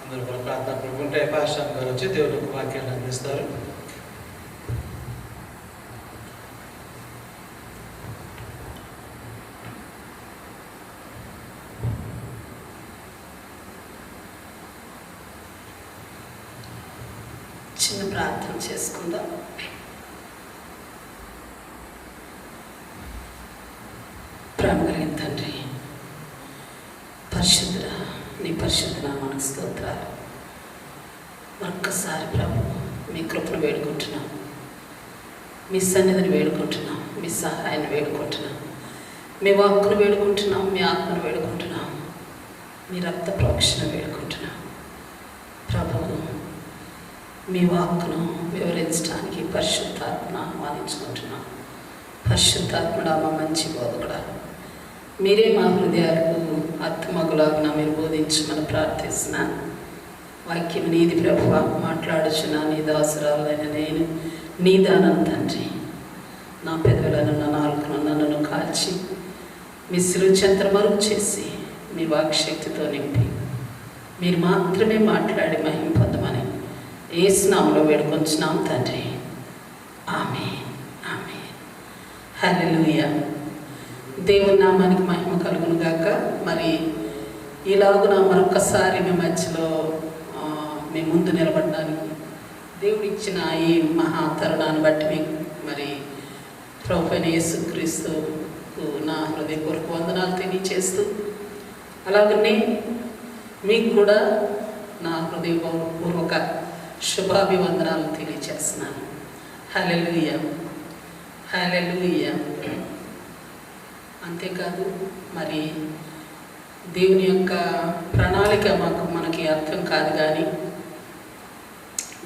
అందరూ కూడా ప్రార్థన పడుకుంటే పాస్టర్ గారు వచ్చి దేవుని వాక్యాన్ని అందిస్తారు. చిన్న ప్రార్థన చేసుకుందాం. ప్రేమ కలిగిన తండ్రి, పరిశుద్ధుడా, నీ పరిశుద్ధ నామానికి స్తోత్రాలు. మరొక్కసారి ప్రభు మీ కృపను వేడుకుంటున్నాం, మీ సన్నిధిని వేడుకుంటున్నాం, మీ సహాయాన్ని వేడుకుంటున్నాం, మీ వాక్కును వేడుకుంటున్నాం, మీ ఆత్మను వేడుకుంటున్నాం, మీ రక్త ప్రోక్షణ వేడుకుంటున్నాం. ప్రభువు మీ వాక్కును వివరించడానికి పరిశుద్ధాత్మను ఆహ్వానించుకుంటున్నాం. పరిశుద్ధాత్ముడా, మా మంచి బోధకుడా, మీరే మా హృదయాలకు అర్థమగులాగా మీరు బోధించమని ప్రార్థిస్తున్నాను. వాక్యం నీది ప్రభువ, మాట్లాడుచున్నా నీ దాసురాలైన నేను నీ దానం తండ్రి. నా పెదవులను, నా నాలుకను, నన్ను కాల్చి మీ శిలువ చెంత మరుగు చేసి మీ వాక్శక్తితో నింపి మీరు మాత్రమే మాట్లాడి మహిమ పొందమని యేసు నామములో వేడుకొంచున్నాం తండ్రి. ఆమేన్, ఆమేన్. హల్లెలూయా. దేవుని నామానికి మహిమ కలుగును గాక. మరి ఇలాగున మరొకసారి మీ మధ్యలో మీ ముందు నిలబడడానికి దేవుడు ఇచ్చిన ఈ మహా తరుణాన్ని బట్టి మీకు మరి ప్రభువైన యేసుక్రీస్తుకు నా హృదయపూర్వక వందనాలు తెలియచేస్తూ, అలాగనే మీకు కూడా నా హృదయపూర్వక శుభాభివందనాలు తెలియచేస్తున్నాను. హల్లెలూయా, హల్లెలూయా. అంతేకాదు, మరి దేవుని యొక్క ప్రణాళిక మనకి అర్థం కాదు, కానీ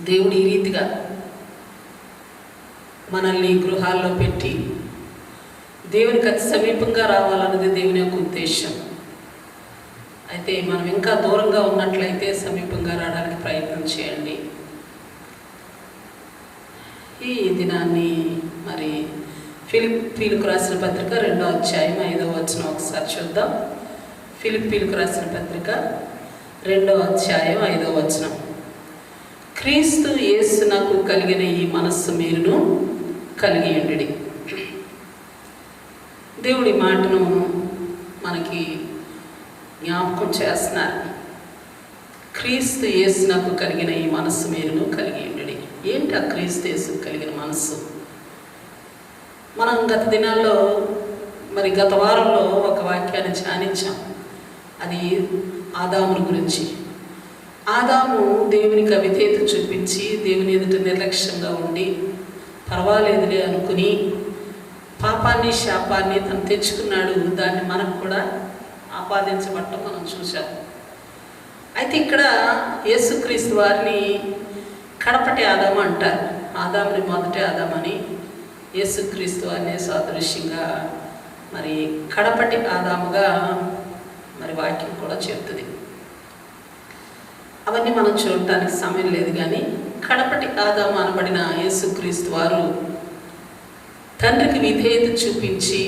దేవుడు ఈ రీతిగా మనల్ని గృహాల్లో పెట్టి దేవునికి అతి సమీపంగా రావాలన్నది దేవుని యొక్క ఉద్దేశం. అయితే మనం ఇంకా దూరంగా ఉన్నట్లయితే సమీపంగా రావడానికి ప్రయత్నం చేయండి. ఈ దినాన్ని మరి ఫిలిప్పీలకు రాసిన పత్రిక 2వ అధ్యాయం 5వ వచనం ఒకసారి చూద్దాం. ఫిలిప్పీలకు రాసిన పత్రిక 2వ అధ్యాయం 5వ వచనం. క్రీస్తు యేసునకు కలిగిన ఈ మనస్సు మీరును కలిగి ఉండుడి. దేవుడి మాటను మనకి జ్ఞాపకం చేస్తున్నారు. క్రీస్తు యేసునకు కలిగిన ఈ మనస్సు మీరును కలిగి ఉండుడి. ఏంటి ఆ క్రీస్తు యేసుకు కలిగిన మనస్సు? మనం గత దినాల్లో గత వారంలో ఒక వాక్యాన్ని ధ్యానించాం. అది ఆదాముని గురించి. ఆదాము దేవునికి అవిధేయత చూపించి దేవుని ఎదుట నిర్లక్ష్యంగా ఉండి పర్వాలేదులే అనుకుని పాపాన్ని శాపాన్ని తను తెచ్చుకున్నాడు. దాన్ని మనకు కూడా ఆపాదించబడటం మనం చూసాం. అయితే ఇక్కడ యేసుక్రీస్తు వారిని కడపటి ఆదాము అంటారు. ఆదాముని మొదటి ఆదామని, యేసుక్రీస్తు వారిని సాదృశ్యంగా కడపటి ఆదాముగా వాక్యం కూడా చెప్తుంది. అవన్నీ మనం చూడటానికి సమయం లేదు, కానీ కడపటి ఆదాము అనబడిన యేసుక్రీస్తు వారు తండ్రికి విధేయత చూపించి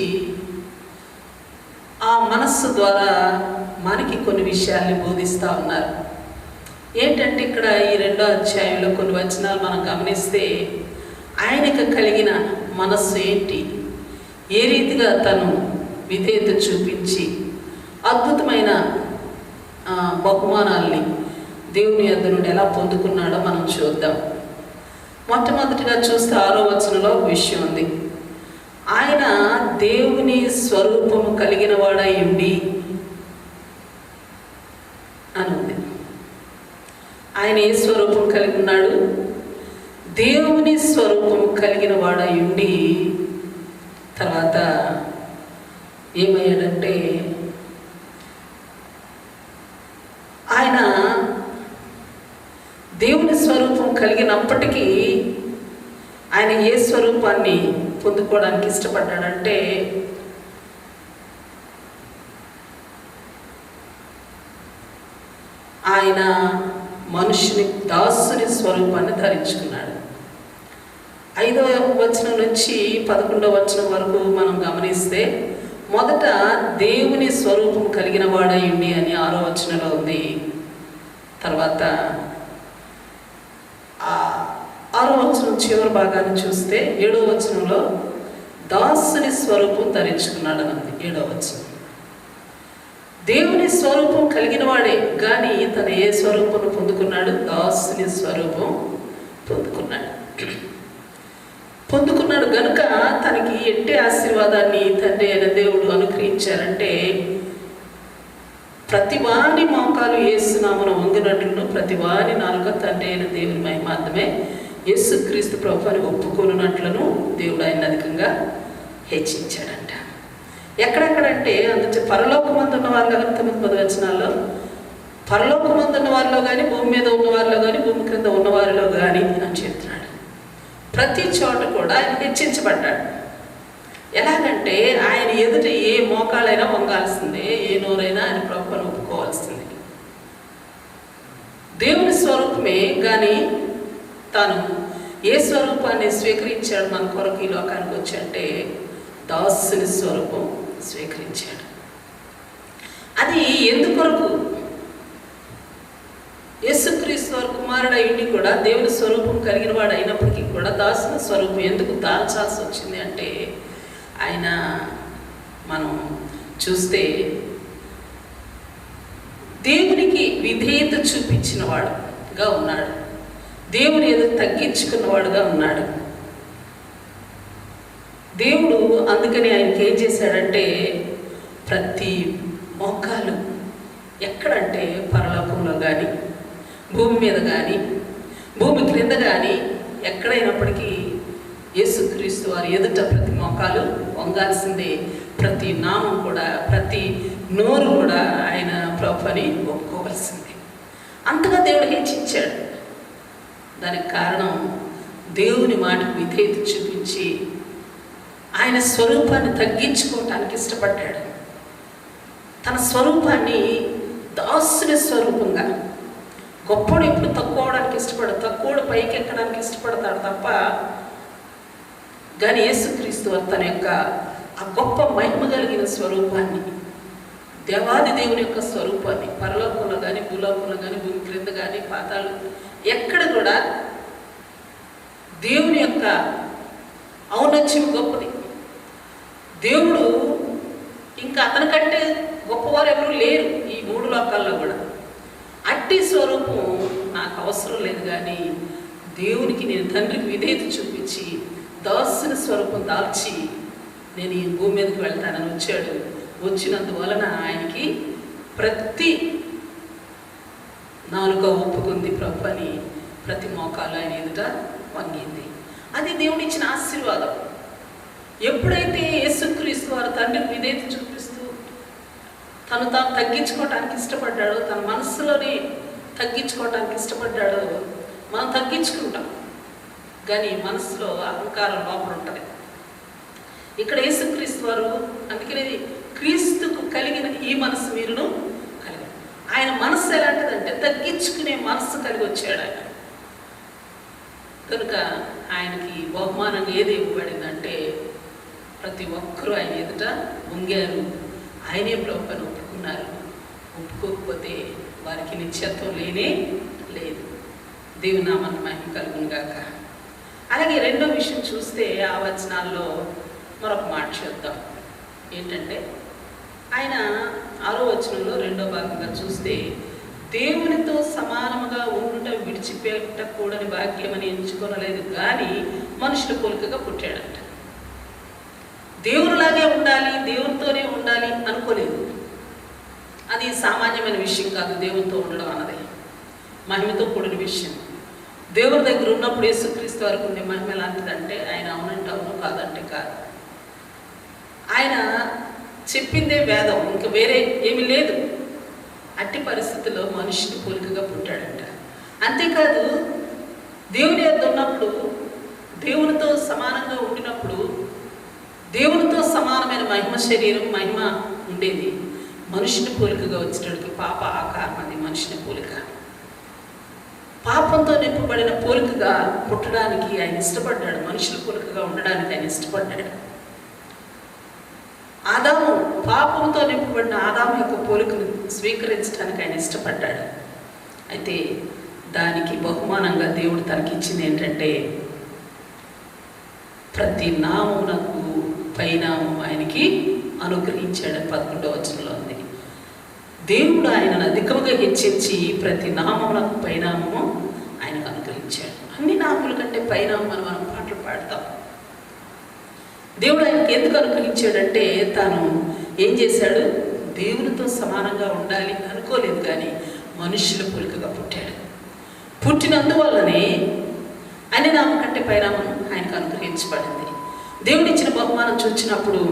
ఆ మనస్సు ద్వారా మనకి కొన్ని విషయాల్ని బోధిస్తూ ఉన్నారు. ఏంటంటే ఇక్కడ ఈ 2వ అధ్యాయంలో కొన్ని వచనాలు మనం గమనిస్తే ఆయనకు కలిగిన మనస్సు ఏంటి, ఏ రీతిగా తను విధేయత చూపించి అద్భుతమైన బహుమానాల్ని దేవుని యొద్ద నుండి ఎలా పొందుకున్నాడో మనం చూద్దాం. మొట్టమొదటిగా చూస్తే 6వ వచనంలో ఒక విషయం ఉంది. ఆయన దేవుని స్వరూపము కలిగిన వాడై ఉండి అని ఉంది. ఆయన ఏ స్వరూపం కలిగి ఉన్నాడు? దేవుని స్వరూపము కలిగిన వాడై ఉండి తర్వాత ఏమయ్యాడంటే ఆయన దేవుని స్వరూపం కలిగినప్పటికీ ఆయన ఏ స్వరూపాన్ని పొందుకోవడానికి ఇష్టపడ్డాడంటే ఆయన మనుషుని దాసుని స్వరూపాన్ని ధరించుకున్నాడు. 5వ వచనం నుంచి 11వ వచనం వరకు మనం గమనిస్తే మొదట దేవుని స్వరూపం కలిగిన వాడయ్యుండి అని 6వ వచనంలో ఉంది. తర్వాత 6వ వచనం చివరి భాగాన్ని చూస్తే 7వ వచనంలో దాసుని స్వరూపం ధరించుకున్నాడు అని ఉంది. 7వ వచనం దేవుని స్వరూపం కలిగిన వాడే, కానీ తను ఏ స్వరూపం పొందుకున్నాడు? దాసుని స్వరూపం పొందుకున్నాడు గనుక తనకి ఎట్టి ఆశీర్వాదాన్ని తండ్రి అయిన దేవుడు అనుగ్రహించారంటే ప్రతివాని మోకాలు యేసునామమున వంగినట్లును ప్రతివాని నాలుక తండ్రి అయిన దేవుని మహిమార్థమే యేసుక్రీస్తు ప్రభువుని ఒప్పుకొనున్నట్లును దేవుడు ఆయన అధికంగా హెచ్చించాడంట. ఎక్కడెక్కడంటే అందుకే పరలోకమందున్న వారిలో 9 వచనాల్లో పరలోకమందున్న వారిలో కానీ భూమి మీద ఉన్న వారిలో కానీ భూమి క్రింద ఉన్న వారిలో కానీ అని చెప్తున్నాడు. ప్రతి చోట కూడా ఆయన హెచ్చించబడ్డాడు. ఎలాగంటే ఆయన ఎదుట ఏ మోకాళ్ళైనా వంగాల్సిందే, ఏ నోరైనా ఆయన ప్రభువుని ఒప్పుకోవాల్సిందే. దేవుని స్వరూపమే, కానీ తాను ఏ స్వరూపాన్ని స్వీకరించాడు మన కొరకు ఈ లోకానికి వచ్చంటే దాసుని స్వరూపం స్వీకరించాడు. అది ఎందుకొరకు? యేసుక్రీస్తు వారి కుమారుడు అయ్యుండి కూడా దేవుని స్వరూపం కలిగిన వాడు అయినప్పటికీ కూడా దాసుని స్వరూపం ఎందుకు దాల్చాల్సి వచ్చింది అంటే ఆయన మనం చూస్తే దేవునికి విధేయత చూపించిన వాడుగా ఉన్నాడు, దేవుని ఎదురు తగ్గించుకున్నవాడుగా ఉన్నాడు. దేవుడు అందుకని ఆయనకి ఏం చేశాడంటే ప్రతి మోకాలు ఎక్కడంటే పరలోకంలో కానీ భూమి మీద కానీ భూమి క్రింద కానీ ఎక్కడైనప్పటికీ యేసుక్రీస్తు వారి ఎదుట ప్రతి మోకాలు వంగాల్సిందే. ప్రతి నామం కూడా, ప్రతి నోరు కూడా ఆయన ప్రభుని ఒప్పుకోవలసింది. అంతగా దేవుడు హెచ్చించాడు. దానికి కారణం దేవుని మాటకు విధేయత చూపించి ఆయన స్వరూపాన్ని తగ్గించుకోవటానికి ఇష్టపడ్డాడు. తన స్వరూపాన్ని దాసుని స్వరూపంగా, గొప్పడు ఎప్పుడు తక్కువడానికి ఇష్టపడదు, తక్కువడు పైకి ఎక్కడానికి ఇష్టపడతాడు తప్ప. కానీ యేసుక్రీస్తు వారు తన యొక్క ఆ గొప్ప మహిమ కలిగిన స్వరూపాన్ని, దేవాది దేవుని యొక్క స్వరూపాన్ని పరలోకంలో కానీ, భూలోకంలో కానీ, భూమి క్రింద కానీ, పాతాలు ఎక్కడ కూడా దేవుని యొక్క ఔన్నత్యం గొప్పది. దేవుడు ఇంకా అతనికంటే గొప్పవారు ఎవరు లేరు ఈ 3 లోకాల్లో కూడా. అట్టి స్వరూపం నాకు అవసరం లేదు, కానీ దేవునికి నేను తండ్రికి విధేయత చూపించి దాసుని స్వరూపం దాల్చి నేను ఈ భూమి మీదకి వెళ్తానని వచ్చాడు. వచ్చినందువలన ఆయనకి ప్రతి నాలుక ఒప్పుకుంది ప్రభు అని, ప్రతి మోకాలు ఆయన ఎదుట వంగింది. అది దేవుడిచ్చిన ఆశీర్వాదం. ఎప్పుడైతే యేసుక్రీస్తు వారు తండ్రికి విధేయత చూపిస్తూ తను తాను తగ్గించుకోవటానికి ఇష్టపడ్డాడో, తన మనస్సులోని తగ్గించుకోవటానికి ఇష్టపడ్డాడో, మనం తగ్గించుకుంటాం, కానీ మనసులో అహంకారం లోపల ఉంటుంది. ఇక్కడ యేసుక్రీస్తు వారు అందుకనే క్రీస్తుకు కలిగిన ఈ మనసు మీరును కలిగి, ఆయన మనస్సు ఎలాంటిదంటే తగ్గించుకునే మనస్సు కలిగి వచ్చాడు ఆయన. కనుక ఆయనకి బహుమానంగా ఏది ఇవ్వబడిందంటే ప్రతి ఒక్కరూ ఆయన ఎదుట వంగారు, ఆయనే ప్రభువుని ఒప్పుకున్నారు. ఒప్పుకోకపోతే వారికి నిత్యత్వం లేనే లేదు. దేవుని నామానికి మహిమ కలుగును గాక. అలాగే రెండో విషయం చూస్తే ఆ వచనాల్లో మరొక మాట చూద్దాం. ఏంటంటే ఆయన 6వ వచనంలో 2వ భాగంగా చూస్తే దేవునితో సమానముగా ఉండుట విడిచిపెట్టకూడని భాగ్యమని ఎంచుకొనలేదు, కానీ మనుషుల పోలికగా పుట్టాడంట. దేవునిలాగే ఉండాలి, దేవునితోనే ఉండాలి అనుకోలేదు. అది సామాన్యమైన విషయం కాదు. దేవునితో ఉండడం అన్నది మహిమతో కూడిన విషయం. దేవుని దగ్గర ఉన్నప్పుడు యేసుక్రీస్తు వారికి ఉండే మహిమ ఎలాంటిదంటే ఆయన అవునంటే అవును, కాదంటే కాదు. ఆయన చెప్పిందే వేదం, ఇంకా వేరే ఏమీ లేదు. అట్టి పరిస్థితుల్లో మనిషిని పోలికగా పుట్టాడంట. అంతేకాదు దేవుని యొద్ద ఉన్నప్పుడు, దేవునితో సమానంగా ఉండినప్పుడు, దేవునితో సమానమైన మహిమ శరీరం, మహిమ ఉండేది. మనుషుని పోలికగా వచ్చేటడికి పాప ఆకారం, అది మనుషుని పోలిక. పాపంతో నింపబడిన పోలికగా పుట్టడానికి ఆయన ఇష్టపడ్డాడు. మనుషుల పోలికగా ఉండడానికి ఆయన ఇష్టపడ్డాడు. ఆదాము, పాపంతో నింపబడిన ఆదాము యొక్క పోలికను స్వీకరించడానికి ఆయన ఇష్టపడ్డాడు. అయితే దానికి బహుమానంగా దేవుడు తనకిచ్చింది ఏంటంటే ప్రతి నామమునకు పైనామం ఆయనకి అనుగ్రహించాడని 11వ వచనంలో ఉంది. దేవుడు ఆయనను అధికముగా హెచ్చించి ప్రతి నామమునకు పైనామము ఆయనకు అనుగ్రహించాడు. అన్ని నామముల కంటే పైనామం అని మనం పాటలు పాడతాం. దేవుడు ఆయనకి ఎందుకు అనుగ్రహించాడంటే తాను ఏం చేశాడు, దేవునితో సమానంగా ఉండాలి అనుకోలేదు, కానీ మనుష్యుల పోలికగా పుట్టాడు. పుట్టినందువల్లనే అన్ని నామం కంటే పైనామం ఆయనకు అనుగ్రహించబడింది. దేవుడు ఇచ్చిన బహుమానం చూచినప్పుడు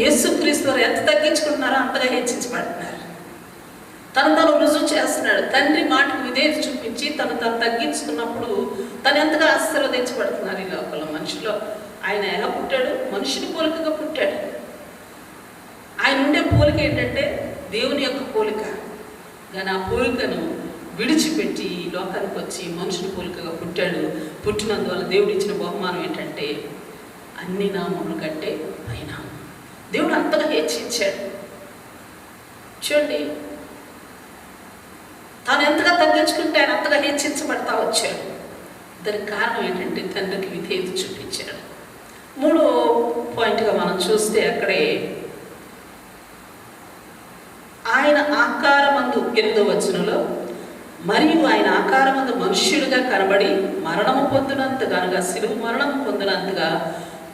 యేసుక్రీస్తు వారు ఎంత తగ్గించుకుంటున్నారో అంతగా హెచ్చించబడుతున్నారు. తను తాను రుజువు చేస్తున్నాడు. తండ్రి మాటకు విధేయత చూపించి తను తగ్గించుకున్నప్పుడు తను ఎంతగా ఆశీర్వదించబడుతున్నారు ఈ లోకంలో. మనిషిలో ఆయన ఎలా పుట్టాడు, మనుషుని పోలికగా పుట్టాడు. ఆయన ఉండే పోలిక ఏంటంటే దేవుని యొక్క పోలిక. కానీ ఆ పోలికను విడిచిపెట్టి ఈ లోకానికి వచ్చి మనుషుని పోలికగా పుట్టాడు. పుట్టినందువల్ల దేవుడు ఇచ్చిన బహుమానం ఏంటంటే అన్ని నామముల కంటే పైన దేవుడు అంతగా హెచ్చించాడు. చూడండి, తాను ఎంతగా తగ్గించుకుంటే ఆయన అంతగా హెచ్చించబడతా వచ్చాడు. దానికి కారణం ఏంటంటే తండ్రికి విధేయత చూపించాడు. 3వ పాయింట్గా మనం చూస్తే అక్కడే ఆయన ఆకారమందు 8వ వచనంలో మరియు ఆయన ఆకారమందు మనుష్యుడిగా కనబడి మరణము పొందినంతగా, అనగా శిలువ మరణం పొందినంతగా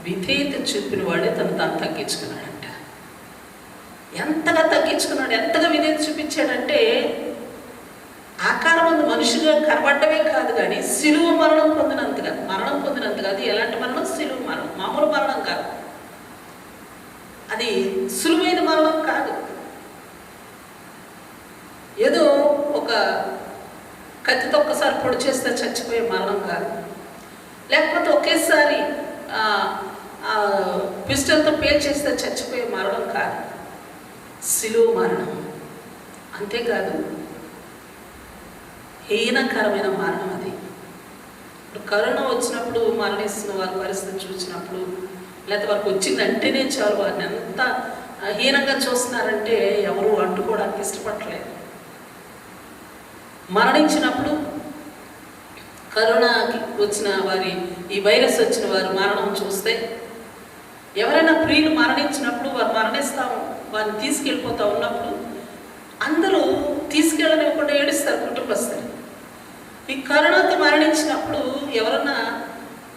విధేయత చూపిన వాడే తాను తగ్గించుకున్నాడంట. ఎంతగా తగ్గించుకున్నాడు, ఎంతగా విధేయత చూపించాడంటే ఆకారమందు మనుషులుగా కనబడమే కాదు, కానీ శిలువ మరణం పొందినంతగా, మరణం పొందినంతగా. అది ఎలాంటి మరణం? శిలువ మరణం, మామూలు మరణం కాదు. అది సులువైన మరణం కాదు. ఏదో ఒక కత్తితో ఒక్కసారి పొడి చేస్తే చచ్చిపోయే మరణం కాదు, లేకపోతే ఒకేసారి పిస్టల్తో పేల్చేస్తే చచ్చిపోయే మరణం కాదు, సిలువ మరణం. అంతేకాదు, హీనకరమైన మరణం అది. ఇప్పుడు కరోనా వచ్చినప్పుడు మరణిస్తున్న వారి పరిస్థితి చూసినప్పుడు, లేకపోతే వారికి వచ్చిందంటేనే చాలు వారిని ఎంత హీనంగా చూస్తున్నారంటే ఎవరు అంటుకోవడానికి ఇష్టపడలేదు. మరణించినప్పుడు కరోనాకి వచ్చిన వారి, ఈ వైరస్ వచ్చిన వారి మరణం చూస్తే, ఎవరైనా ప్రియులు మరణించినప్పుడు వారు మరణిస్తాము, వారిని తీసుకెళ్ళిపోతూ ఉన్నప్పుడు అందరూ తీసుకెళ్ళనివ్వకుండా ఏడుస్తారు కుటుంబస్తులు. ఈ కరోనాతో మరణించినప్పుడు ఎవరన్నా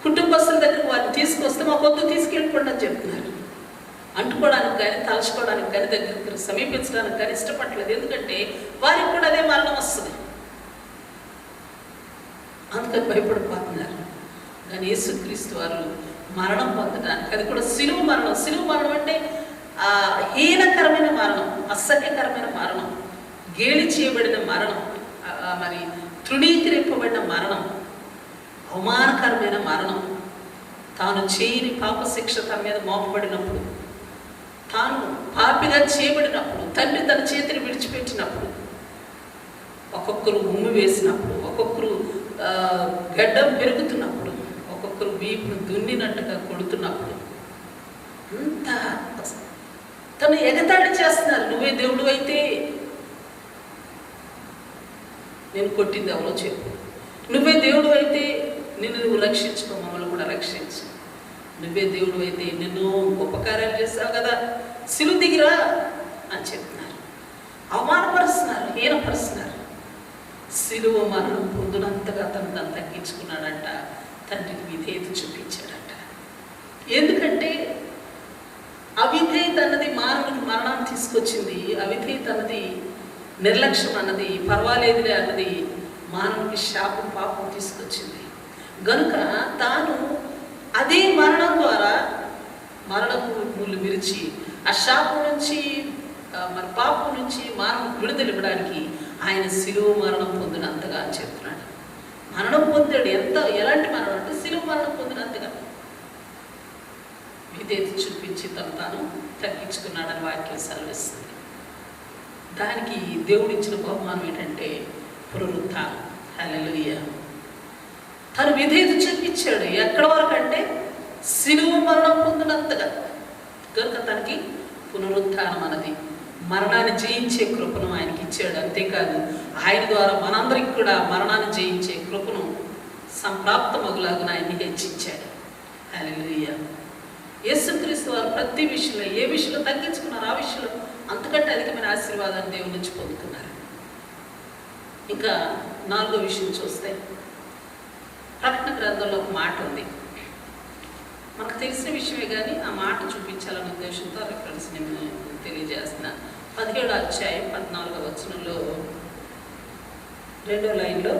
కుటుంబస్తుల దగ్గరకు వారిని తీసుకొస్తే మా కొద్దు తీసుకెళ్ళిపోండి అని చెప్తున్నారు. అంటుకోవడానికి కానీ, తలుచుకోవడానికి కానీ, దగ్గరికి సమీపించడానికి కానీ ఇష్టపడలేదు. ఎందుకంటే వారికి కూడా అదే మరణం వస్తుంది, అందుకని భయపడిపోతున్నారు. కానీ యేసుక్రీస్తు వారు మరణం పొందడానికి, అది కూడా సిలువ మరణం. సిలువ మరణం అంటే హీనకరమైన మరణం, అసహ్యకరమైన మరణం, గేలి చేయబడిన మరణం, మరి తృణీకరింపబడిన మరణం, అవమానకరమైన మరణం. తాను చేయని పాప శిక్ష తన మీద మోపబడినప్పుడు, తాను పాపిగా చేయబడినప్పుడు, తండ్రి తన చేతిని విడిచిపెట్టినప్పుడు, ఒక్కొక్కరు ఉమ్మి వేసినప్పుడు, ఒక్కొక్కరు గడ్డం పెరుగుతున్నప్పుడు, ఒక్కొక్కరు వీపును దున్నినట్టుగా కొడుతున్నప్పుడు, అంత తను ఎగతాళి చేస్తున్నారు. నువ్వే దేవుడు అయితే నేను కొట్టింది ఎవరో చెప్పు, నువ్వే దేవుడు అయితే నిన్ను నువ్వు రక్షించుకో, మమ్మల్ని కూడా రక్షించు, నువ్వే దేవుడు అయితే నిన్ను గొప్ప కార్యాలు చేస్తావు కదా, సిలువ దిగిరా అని చెప్తున్నారు. అవమానపరుస్తున్నారు, హీనపరుస్తున్నారు. సిలువ మరణం పొందినంతగా తను తను తగ్గించుకున్నాడంట, తండ్రికి విధేయత చూపించాడంట. ఎందుకంటే అవిధేయత అన్నది మానవునికి మరణాన్ని తీసుకొచ్చింది. అవిధేయత అన్నది, నిర్లక్ష్యం అన్నది, పర్వాలేదులే అన్నది మానవునికి శాపం, పాపం తీసుకొచ్చింది. గనుక తాను అదే మరణం ద్వారా మరణపు ముళ్ళు విరిచి ఆ శాపం నుంచి, మరి పాపం నుంచి మానవునికి విడుదల ఇవ్వడానికి ఆయన సిలువ మరణం పొందినంతగా అని చెప్తున్నాడు. మరణం పొందాడు. ఎలాంటి మరణం అంటే సిలువ మరణం పొందినంతగా విధేయత చూపించి తను తాను తగ్గించుకున్నాడని వాక్యం సెలవిస్తుంది. దానికి దేవుడిచ్చిన బహుమానం ఏంటంటే పునరుత్థానం. హల్లెలూయా. తను విధేయత చూపించాడు. ఎక్కడ వరకు అంటే సిలువ మరణం పొందినంతగా. కనుక తనకి పునరుత్థానం అన్నది, మరణాన్ని జయించే కృపను ఆయనకి ఇచ్చాడు. అంతేకాదు, ఆయన ద్వారా మనందరికి కూడా మరణాన్ని జయించే కృపను సంప్రాప్తమగులాగున ఆయన్ని హెచ్చించాడు. హల్లెలూయా. యేసుక్రీస్తు వారు ప్రతి విషయంలో, ఏ విషయంలో తగ్గించుకున్నారు ఆ విషయంలో అంతకంటే అధికమైన ఆశీర్వాదాన్ని దేవుని నుంచి పొందుకున్నారు. ఇంకా 4వ విషయం చూస్తే, ప్రకటన గ్రంథంలో ఒక మాట ఉంది. మనకు తెలిసిన విషయమే కానీ ఆ మాట చూపించాలనే ఉద్దేశంతో రిఫరెన్స్ నేను తెలియజేస్తున్నా. 17వ అధ్యాయం 14వ వచనంలో 2వ లైన్లో,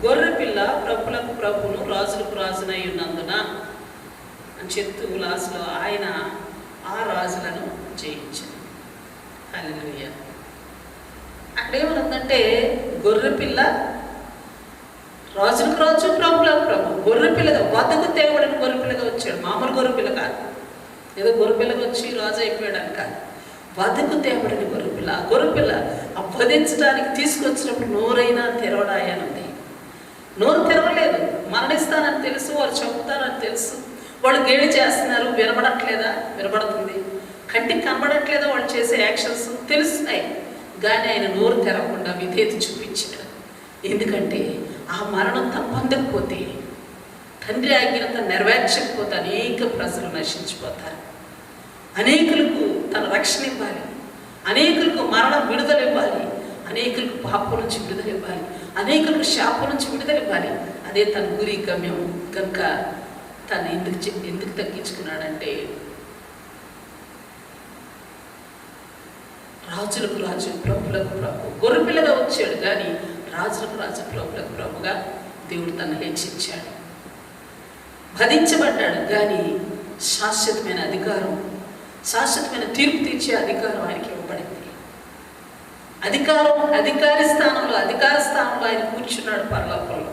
గొర్రెపిల్ల ప్రభులకు ప్రభును రాజులకు రాజునై ఉన్నందున అని చెప్తూ లాస్ట్లో ఆయన ఆ రాజులను జయించాడు. హల్లెలూయా. అక్కడ ఏమనుందంటే, గొర్రెపిల్ల రాజులకు రాజు, ప్రభులకు ప్రభు. గొర్రెపిల్లగా, వద్దకు తేవడని గొర్రెపిల్లగా వచ్చాడు. మామూలు గొర్రెపిల్ల కాదు, ఏదో గొర్రెపిల్లగా వచ్చి రాజు అయిపోయాడని కాదు, వద్దకు తేవడని గొర్రెపిల్ల. ఆ గొర్రెపిల్ల వధించడానికి తీసుకొచ్చినప్పుడు నోరైనా తెరవడాయని ఉంది. నోరు తెరవలేదు. మరణిస్తానని తెలుసు, వాళ్ళు చంపుతారని తెలుసు, వాళ్ళు గేలి చేస్తున్నారు, వినబడట్లేదా? వినబడుతుంది. కంటికి కనబడట్లేదా వాళ్ళు చేసే యాక్షన్స్? తెలుస్తున్నాయి. కానీ ఆయన నోరు తెరవకుండా విధేయత చూపించాడు. ఎందుకంటే ఆ మరణం తను పొందకపోతే, తండ్రి ఆజ్ఞత నెరవేర్చకపోతే అనేక ప్రజలు నశించిపోతారు. అనేకులకు తన రక్షణ ఇవ్వాలి, అనేకులకు మరణం విడుదల ఇవ్వాలి, అనేకులకు పాపం నుంచి విడుదల ఇవ్వాలి, అనేకులకు శాపం నుంచి విడుదల ఇవ్వాలి. అదే తన గురి గమ్యం. కనుక తను ఎందుకు తగ్గించుకున్నాడంటే, రాజులకు రాజు, ప్రభులకు ప్రభు. గొర్రెపిల్లగా వచ్చాడు కానీ రాజులకు రాజు, ప్రభులకు ప్రభుగా దేవుడు తను హెచ్చించాడు. వధించబడ్డాడు కానీ శాశ్వతమైన అధికారం, శాశ్వతమైన తీర్పు తీర్చే అధికారం ఆయనకి ఇవ్వబడింది. అధికార స్థానంలో ఆయన కూర్చున్నాడు పరలోకంలో.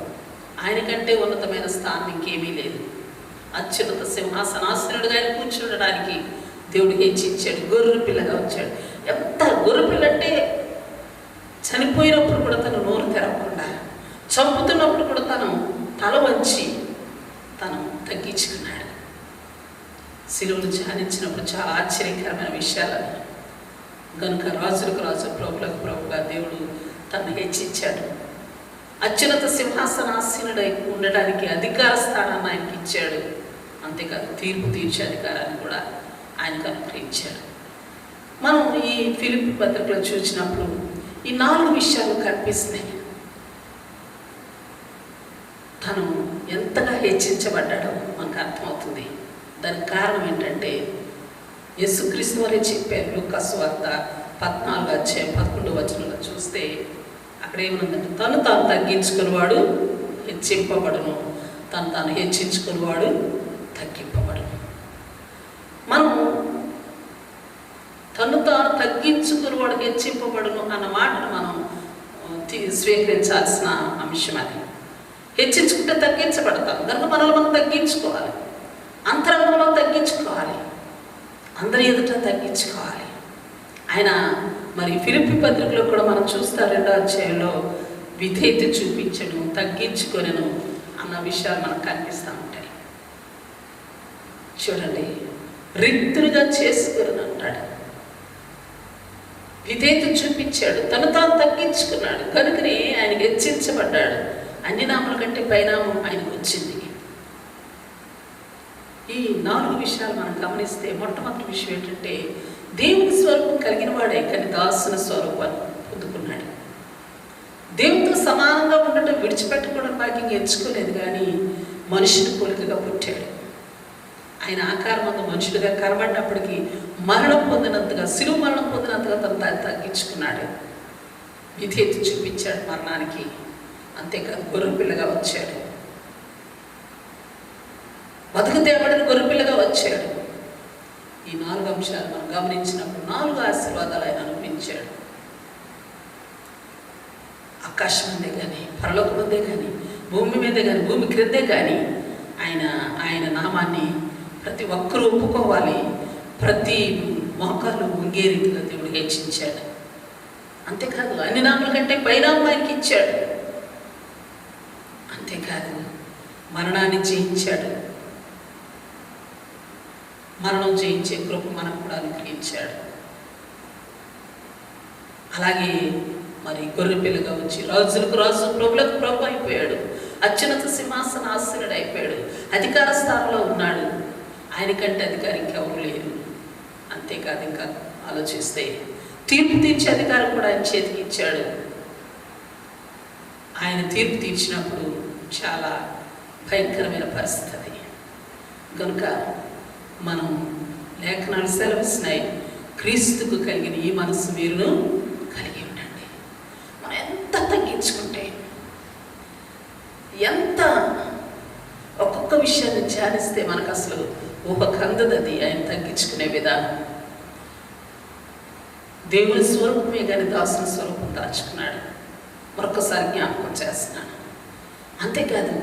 ఆయన కంటే ఉన్నతమైన స్థానం ఇంకేమీ లేదు. అత్యున్నత సింహాసనాసనుడిగా ఆయన కూర్చుండడానికి దేవుడు హెచ్చించాడు. గొర్రె పిల్లగా వచ్చాడు. ఎంత గొర్రె పిల్ల అంటే చనిపోయినప్పుడు కూడా తను నోరు తెరవకుండా, చంపుతున్నప్పుడు కూడా తను తల వంచి తను తగ్గించుకున్నాడు. శిలువను ధ్యానించినప్పుడు చాలా ఆశ్చర్యకరమైన విషయాలని కనుక రాజులకు రాజు, ప్రభులకు ప్రభుగా దేవుడు తను హెచ్చించాడు. అత్యున్నత సింహాసనాసీనుడై ఉండడానికి అధికార స్థానాన్ని ఆయనకి ఇచ్చాడు. అంతేకాదు తీర్పు తీర్చే అధికారాన్ని కూడా ఆయనకు అనుగ్రహించాడు. మనం ఈ ఫిలిప్పీ పత్రికలో చూసినప్పుడు ఈ 4 విషయాలు కనిపిస్తున్నాయి. తను ఎంతగా హెచ్చించబడ్డాడో మనకు అర్థమవుతుంది. దానికి కారణం ఏంటంటే యేసుక్రీస్తు వారే చెప్పారు. లూకా సువార్త 14:11 చూస్తే అక్కడ ఏమనుందంటే, తను తాను తగ్గించుకునేవాడు హెచ్చింపబడును, తను తాను హెచ్చించుకునేవాడు తగ్గింపబడును. మనం తను తాను తగ్గించుకునేవాడు హెచ్చింపబడును అన్న మాటను మనం స్వీకరించాల్సిన అంశం అది. హెచ్చించుకుంటే తగ్గించబడతాం కనుక మనల్ని మనం తగ్గించుకోవాలి, అంతరంగంలో తగ్గించుకోవాలి, అందరి ఎదుట తగ్గించుకోవాలి. ఆయన మరి ఫిలిప్పీ పత్రికలో కూడా మనం చూస్తారు 2వ అధ్యాయంలో విధేయత చూపించడం, తగ్గించుకొనెను అన్న విషయాలు మనకు కనిపిస్తూ ఉంటాయి. చూడండి, రిక్తులుగా చేసుకుని అంటాడు. విధేయత చూపించాడు, తను తాను తగ్గించుకున్నాడు కనుకనే ఆయనకు హెచ్చించబడ్డాడు. అన్ని నామల కంటే పైనామం ఆయనకు వచ్చింది. ఈ 4 విషయాలు మనం గమనిస్తే మొట్టమొదటి విషయం ఏంటంటే, దేవుని స్వరూపం కలిగిన వాడే కానీ దాసుని స్వరూపాన్ని పొందుకున్నాడు. దేవునితో సమానంగా ఉండటం విడిచిపెట్టకుండా భాగ్యం ఎంచుకోలేదు, కానీ మనుషుని పోలికగా పుట్టాడు. ఆయన ఆకారమందు మనుషులుగా కనబడినప్పటికీ మరణం పొందినంతగా, శిలువ మరణం పొందినంతగా తను తగ్గించుకున్నాడు. విధేయత చూపించాడు మరణానికి. అంతేకాదు గొర్రె పిల్లగా వచ్చాడు, బతుకు తేబడిన గొర్రెపిల్లగా వచ్చాడు. ఈ 4 అంశాలు మనం గమనించినప్పుడు 4 ఆశీర్వాదాలు ఆయన అనుభవించాడు. ఆకాశం మీదే కానీ, పరలోకం మీదే కానీ, భూమి మీదే కానీ, భూమి క్రిందే కానీ ఆయన నామాన్ని ప్రతి ఒక్కరూ ఒప్పుకోవాలి, ప్రతి మోకాలు ఉంగే రీతిగా దేవుడు హెచ్చించాడు. అంతేకాదు అన్ని నామాల కంటే పైనామం ఆయనకి ఇచ్చాడు. అంతేకాదు మరణాన్ని జయించాడు. మరణం జయించే కృప మనకు కూడా అనుగ్రహించాడు. అలాగే మరి గొర్రె పిల్లగా వచ్చి రాజులకు రాజు, ప్రభులకు ప్రభు అయిపోయాడు. అత్యున్నత సింహాసనాసనుడు అయిపోయాడు. అధికార స్థానంలో ఉన్నాడు. ఆయన కంటే అధికారం ఇంకెవరు లేరు. అంతేకాదు ఇంకా ఆలోచిస్తే తీర్పు తీర్చే అధికారం కూడా ఆయన చేతికి ఇచ్చాడు. ఆయన తీర్పు తీర్చినప్పుడు చాలా భయంకరమైన పరిస్థితి అది. కనుక మనం లేఖనాలు సెలవిస్తున్నాయి, క్రీస్తుకు కలిగిన ఈ మనసు మీరును కలిగి ఉండండి. మనం ఎంత తగ్గించుకుంటే, ఎంత ఒక్కొక్క విషయాన్ని ధ్యానిస్తే మనకు అసలు ఊహకందది ఆయన తగ్గించుకునే విధానం. దేవుని స్వరూపమే కానీ దాసుని స్వరూపం దాచుకున్నాడు. మరొకసారి జ్ఞాపకం చేస్తున్నాను. అంతేకాదు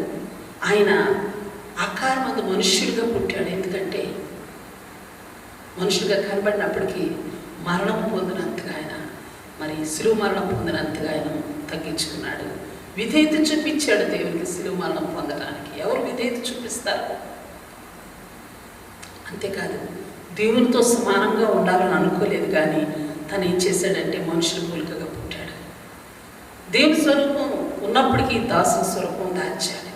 ఆయన ఆకారమందు మనుష్యుడిగా పుట్టాడు. ఎందుకంటే మనుషులుగా కనబడినప్పటికీ మరణం పొందినంతగా ఆయన, మరి శిలువ మరణం పొందినంతగా ఆయన తగ్గించుకున్నాడు. విధేయత చూపించాడు దేవునికి శిలువ మరణం పొందడానికి. ఎవరు విధేయత చూపిస్తారు? అంతేకాదు దేవునితో సమానంగా ఉండాలని అనుకోలేదు, కానీ తను ఏం చేశాడంటే మనుషుల పోలికగా పుట్టాడు. దేవుని స్వరూపం ఉన్నప్పటికీ దాసుని స్వరూపం దాచాడు.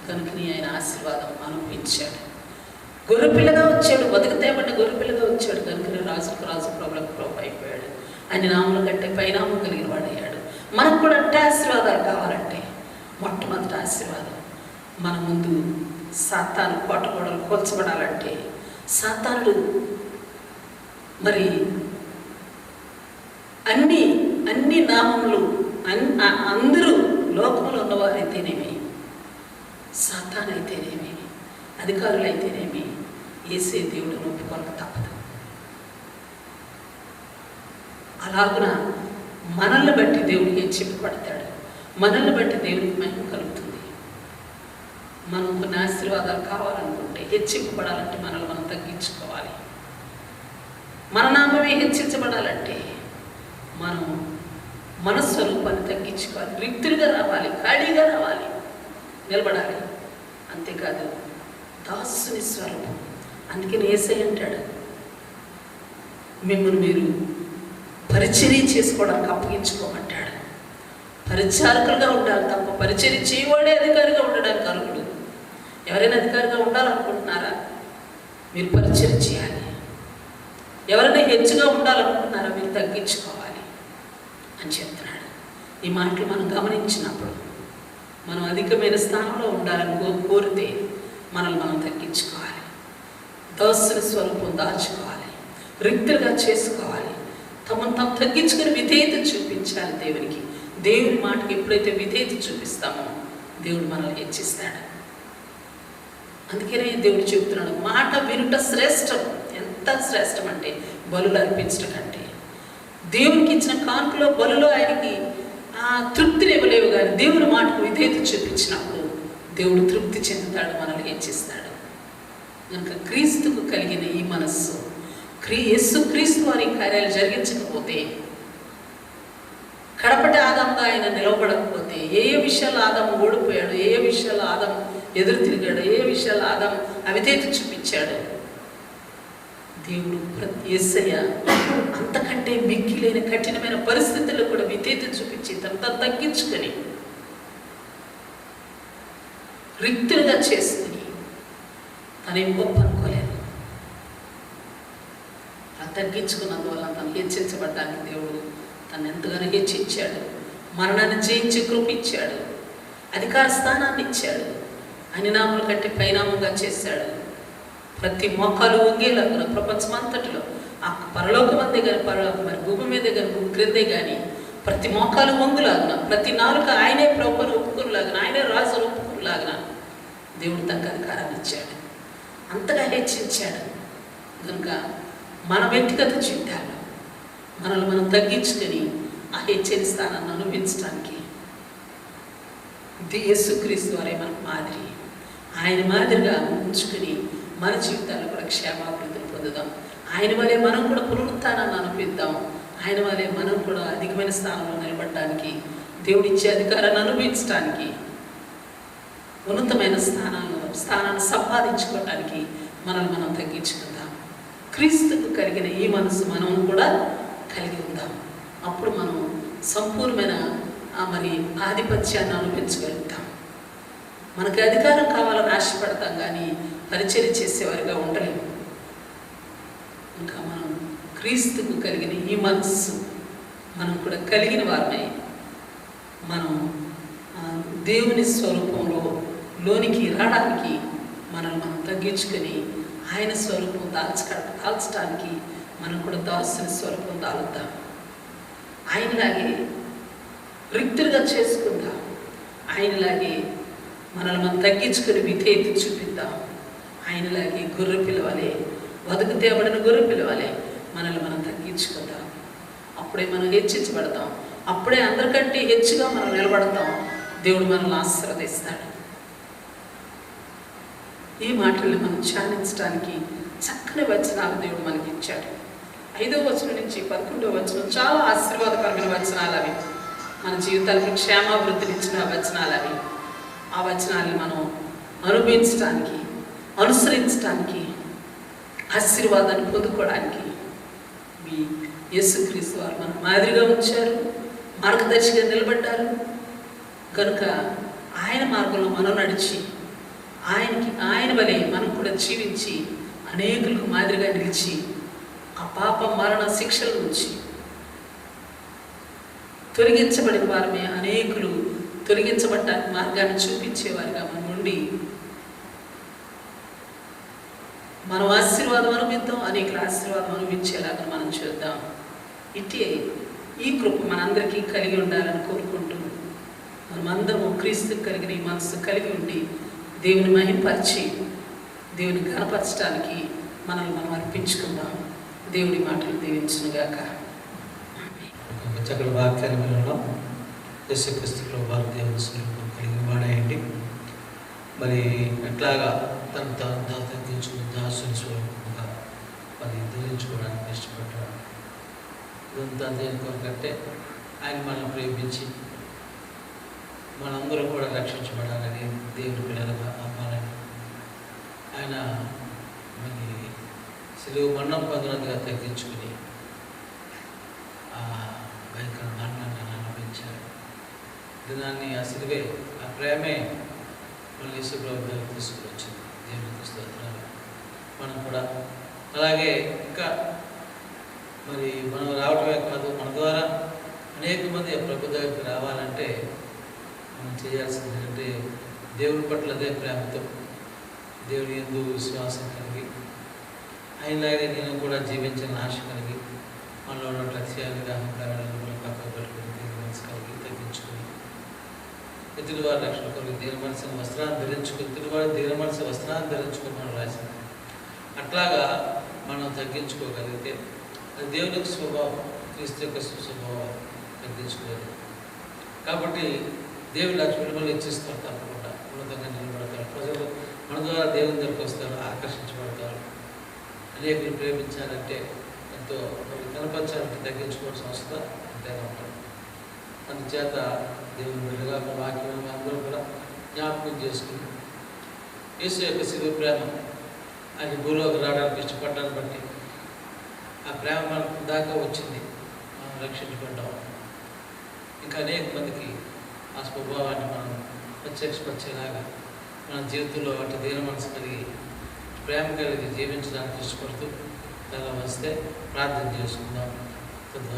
కనుకని ఆయన ఆశీర్వాదం అనుభవించాడు. గొర్రెపిల్లగా వచ్చాడు, బతుకు తేబడిన గొర్రెపిల్లగా వచ్చాడు. కనుకనే రాజుకు రాజు, ప్రభులకు ప్రభు అయిపోయాడు. అన్ని నామల కంటే పైనామం కలిగిన వాడయ్యాడు. మనకు కూడా అంటే ఆశీర్వాదాలు కావాలంటే మొట్టమొదటి ఆశీర్వాదం, మన ముందు సాతాను కోటగోడలు కూల్చబడాలంటే, సాతానుడు మరి అన్ని నామములు అందరూ లోకంలో ఉన్నవారైతేనేమి, సాతాను అయితేనేమి, అధికారులు అయితేనేమి, యేసే దేవుడు ఒప్పుకోక తప్పదు. అలాగున మనల్ని బట్టి దేవుడు హెచ్చింపబడతాడు, మనల్ని బట్టి దేవునికి మహిమ కలుగుతుంది. మనం కొన్ని ఆశీర్వాదాలు కావాలనుకుంటే, హెచ్చింపబడాలంటే మనల్ని మనం తగ్గించుకోవాలి. మన నామమే హెచ్చించబడాలంటే మనం మన స్వరూపాన్ని తగ్గించుకోవాలి, రిక్తులుగా రావాలి, ఖాళీగా రావాలి, నిలబడాలి. అంతేకాదు దాసుని స్వరూపం. అందుకని యేసయ్య అంటాడు, మిమ్మల్ని మీరు పరిచర్య చేసుకోవడానికి అప్పగించుకోమంటాడు. పరిచారకులుగా ఉండాలి తప్ప పరిచర్య చేయవాడే అధికారిగా ఉండడానికి అర్హుడు. ఎవరైనా అధికారిగా ఉండాలనుకుంటున్నారా? మీరు పరిచర్య చేయాలి. ఎవరైనా హెచ్చుగా ఉండాలనుకుంటున్నారా? మీరు తగ్గించుకోవాలి అని చెప్తున్నాడు. ఈ మాటలు మనం గమనించినప్పుడు మనం అధికమైన స్థానంలో ఉండాలని కోరితే మనల్ని మనం తగ్గించుకోవాలి, దాసుని స్వరూపం దాచుకోవాలి, రిక్తులుగా చేసుకోవాలి, తమను తాము తగ్గించుకుని విధేయత చూపించాలి దేవునికి. దేవుని మాటకి ఎప్పుడైతే విధేయత చూపిస్తామో దేవుడు మనల్ని హెచ్చిస్తాడు. అందుకనే దేవుడు చెబుతున్నాడు, మాట వినుట శ్రేష్టం. ఎంత శ్రేష్టం అంటే బలులు అర్పించడం కంటే. దేవునికి ఇచ్చిన కానుకలో బలులో ఆయనకి ఆ తృప్తిని ఇవ్వలేవు, కానీ దేవుని మాటకు విధేయత చూపించినప్పుడు దేవుడు తృప్తి చెందుతాడు, మనల్ని హెచ్చిస్తాడు. కనుక క్రీస్తుకు కలిగిన ఈ మనస్సు, యేసుక్రీస్తు వారి కార్యాలు జరిగించకపోతే, కడపటి ఆదాముగా ఆయన నిలవబడకపోతే, ఏ విషయాలు ఆదాము ఓడిపోయాడు, ఏ విషయాలు ఆదాము ఎదురు తిరిగాడు, ఏ విషయాలు ఆదాము అవిధేయత చూపించాడు, దేవుడు యేసయ్య అంతకంటే మిక్కిలేని కఠినమైన పరిస్థితుల్లో కూడా విధేయత చూపించి తను తగ్గించుకొని రిక్తులుగా చేసుకుని తనేం గొప్ప అనుకోలేదు. తగ్గించుకున్నందువల్ల తను హెచ్చించబడ్డానికి దేవుడు తను ఎంతగానో హెచ్చించాడు. మరణాన్ని జయించి కృప ఇచ్చాడు, అధికార స్థానాన్ని ఇచ్చాడు, అన్ని నామముల కంటే పైనామంగా చేశాడు. ప్రతి మోకాలు వంగేలాగా ప్రపంచమంతటిలో ఆ పరలోకం అందే కానీ మరి భూమి మీదే కానీ భూమి క్రిందే కానీ ప్రతి మోకాలు వంగులాగిన, ప్రతి నాలుక ఆయనే ప్రభువును ఒప్పుకునేలాగిన, ఆయనే రాజును ఒప్పుకునేలాగిన దేవుడు తనకు అధికారాన్ని ఇచ్చాడు, అంతగా హెచ్చించాడు. కనుక మన వ్యక్తిగత జీవితాల్లో మనల్ని మనం తగ్గించుకొని ఆ హెచ్చరి స్థానాన్ని అనుభవించడానికి యేసుక్రీస్తు వారే మనకు మాదిరి. ఆయన మాదిరిగా ఉంచుకుని మన జీవితాల్లో కూడా క్షేమాభివృద్ధిని పొందుదాం. ఆయన వలె మనం కూడా పునరుత్థానాన్ని అనుభవిద్దాం. ఆయన వలె మనం కూడా అధికమైన స్థానంలో నిలబడడానికి, దేవుడిచ్చే అధికారాన్ని అనుభవించడానికి, ఉన్నతమైన స్థానాన్ని సంపాదించుకోవడానికి మనల్ని మనం తగ్గించుకుందాం. క్రీస్తుకు కలిగిన ఈ మనసు మనం కూడా కలిగి ఉందాం. అప్పుడు మనం సంపూర్ణమైన మరి ఆధిపత్యాన్ని అనుభవించగలుగుతాం. మనకి అధికారం కావాలని ఆశపడతాం, కానీ పరిచర్య చేసేవారిగా ఉండలేము. ఇంకా మనం క్రీస్తుకు కలిగిన ఈ మనస్సు మనం కూడా కలిగిన వారమై మనం దేవుని స్వరూపంలో లోనికి రావడానికి మనల్ని మనం తగ్గించుకొని ఆయన స్వరూపం దాల్చడానికి మనం కూడా దాసుని స్వరూపం దాలుద్దాం. ఆయనలాగే రిక్తులుగా చేసుకుందాం. ఆయనలాగే మనల్ని మనం తగ్గించుకొని విధేయత చూపిద్దాం. ఆయనలాగే గొర్రె పిలవలే, వదుకు తేబడిన గొర్రె పిలవలే మనల్ని మనం తగ్గించుకుందాం. అప్పుడే మనం హెచ్చించబడతాం, అప్పుడే అందరికంటే హెచ్చుగా మనం నిలబడతాం. దేవుడు మనల్ని ఆశీర్వదిస్తాడు. ఈ మాటల్ని మనం ధ్యానించడానికి చక్కని వచనాలు దేవుడు మనకి ఇచ్చాడు. 5వ వచనం నుంచి 11వ వచనం చాలా ఆశీర్వాదకరమైన వచనాలు అవి. మన జీవితాలకు క్షేమాభివృద్ధినిచ్చిన వచనాలు అవి. ఆ వచనాన్ని మనం అనుభవించడానికి, అనుసరించడానికి, ఆశీర్వాదాన్ని పొందుకోవడానికి మీ యేసుక్రీస్తు వారు మన మాదిరిగా ఉంచారు, మార్గదర్శిగా నిలబడ్డారు. కనుక ఆయన మార్గంలో మనం నడిచి ఆయన వలె మనం కూడా జీవించి అనేకులకు మాదిరిగా నిలిచి ఆ పాప మరణ శిక్షల నుంచి తొలగించబడిన వారమే అనేకులు తొలగించబడ్డానికి మార్గాన్ని చూపించేవారిగా మనం ఉండి మనం ఆశీర్వాదం అనుభవిద్దాం, అనేకుల ఆశీర్వాదం అనుభవించేలాగా మనం చూద్దాం. ఇటే ఈ కృప మనందరికీ కలిగి ఉండాలని కోరుకుంటూ మనమందరము క్రీస్తుకు కలిగిన ఈ మనసు కలిగి ఉండి దేవుని మహింపరిచి దేవుని ఘనపరచడానికి మనల్ని మనం అర్పించుకుందాం. దేవుడి మాటలు దీవించునుగాక. ఆమేన్. చక్కటి వాక్యాన్ని వినడం యేసుక్రీస్తులో వారి దేవుని స్వరూపం కలిగిన వాడేయండి. మరి ఎట్లాగా తను తగ్గించుకుని దాసుని స్వరూపంగా మరి ధరించుకోవడానికి ఇష్టపడ్డాడు. ఇదంతా దేని కొరకంటే ఆయన మనల్ని ప్రేమించి మనందరూ కూడా రక్షించబడాలని, దేవుని పిల్లలుగా అవ్వాలని ఆయన మరి సిలువ మరణం పొందినట్టుగా తగ్గించుకుని ఆ భయంకర మరణాన్ని అనుభవించారు. దినాన్ని ఆ సిలువే, ఆ ప్రేమే మళ్ళీ యేసుప్రభువు దగ్గరికి తీసుకుని వచ్చింది. దేవునికి స్తోత్రాలు. మనం కూడా అలాగే ఇంకా మరి మనం రావడమే కాదు, మన ద్వారా అనేక మంది ప్రభు దగ్గరికి రావాలంటే మనం చేయాల్సింది ఏంటంటే దేవుని పట్ల అదే ప్రేమతో, దేవుని యందు విశ్వాసం కలిగి, ఆయనలాగే నేను కూడా జీవించిన ఆశ కలిగి, మనలో ఉన్న లక్ష్యాలుగా అహంకారాలను పక్కకు పెట్టుకుని దీని మనసు కలిగి తగ్గించుకుని, ఎదుటివారి రక్షణ కలిగి దీని మనసుని వస్త్రాన్ని ధరించుకుని, ఎదుటివారి దీని మనసు వస్త్రాన్ని ధరించుకుని మనం రాసింది. అట్లాగా మనం తగ్గించుకోగలిగితే అది దేవుని యొక్క స్వభావం, క్రీస్తు యొక్క స్వభావం తగ్గించుకోలేదు. కాబట్టి దేవుని లక్ష్మి మళ్ళీ ఇచ్చిస్తారు, తప్పకుండా ఉన్నతంగా నిలబడతారు. ప్రజలు మన ద్వారా దేవుని దగ్గరికి వస్తారు, ఆకర్షించబడతారు. అనేకులు ప్రేమించాలంటే ఎంతో కనపరచాలంటే తగ్గించుకోవాల్సిన అవసరం అంతేగా ఉంటారు. అందుచేత దేవుని బిడ్డగా వాక్యం అందరూ కూడా జ్ఞాపకం చేసుకుని యేసు యొక్క శిలువ ప్రేమ ఆయన భూలోకి రావడానికి ఇష్టపడ్డాన్ని బట్టి ఆ ప్రేమ మనకు దాకా వచ్చింది, మనం రక్షించబడ్డాం. ఇంకా అనేక మందికి ఆ స్వభావాన్ని మనం ప్రత్యక్షపరిచేలాగా మన జీవితంలో అటు దీన మనసు కలిగి ప్రేమ కలిగి జీవించడానికి ఇష్టపడుతూ అలా వస్తే ప్రార్థన చేసుకుందాం.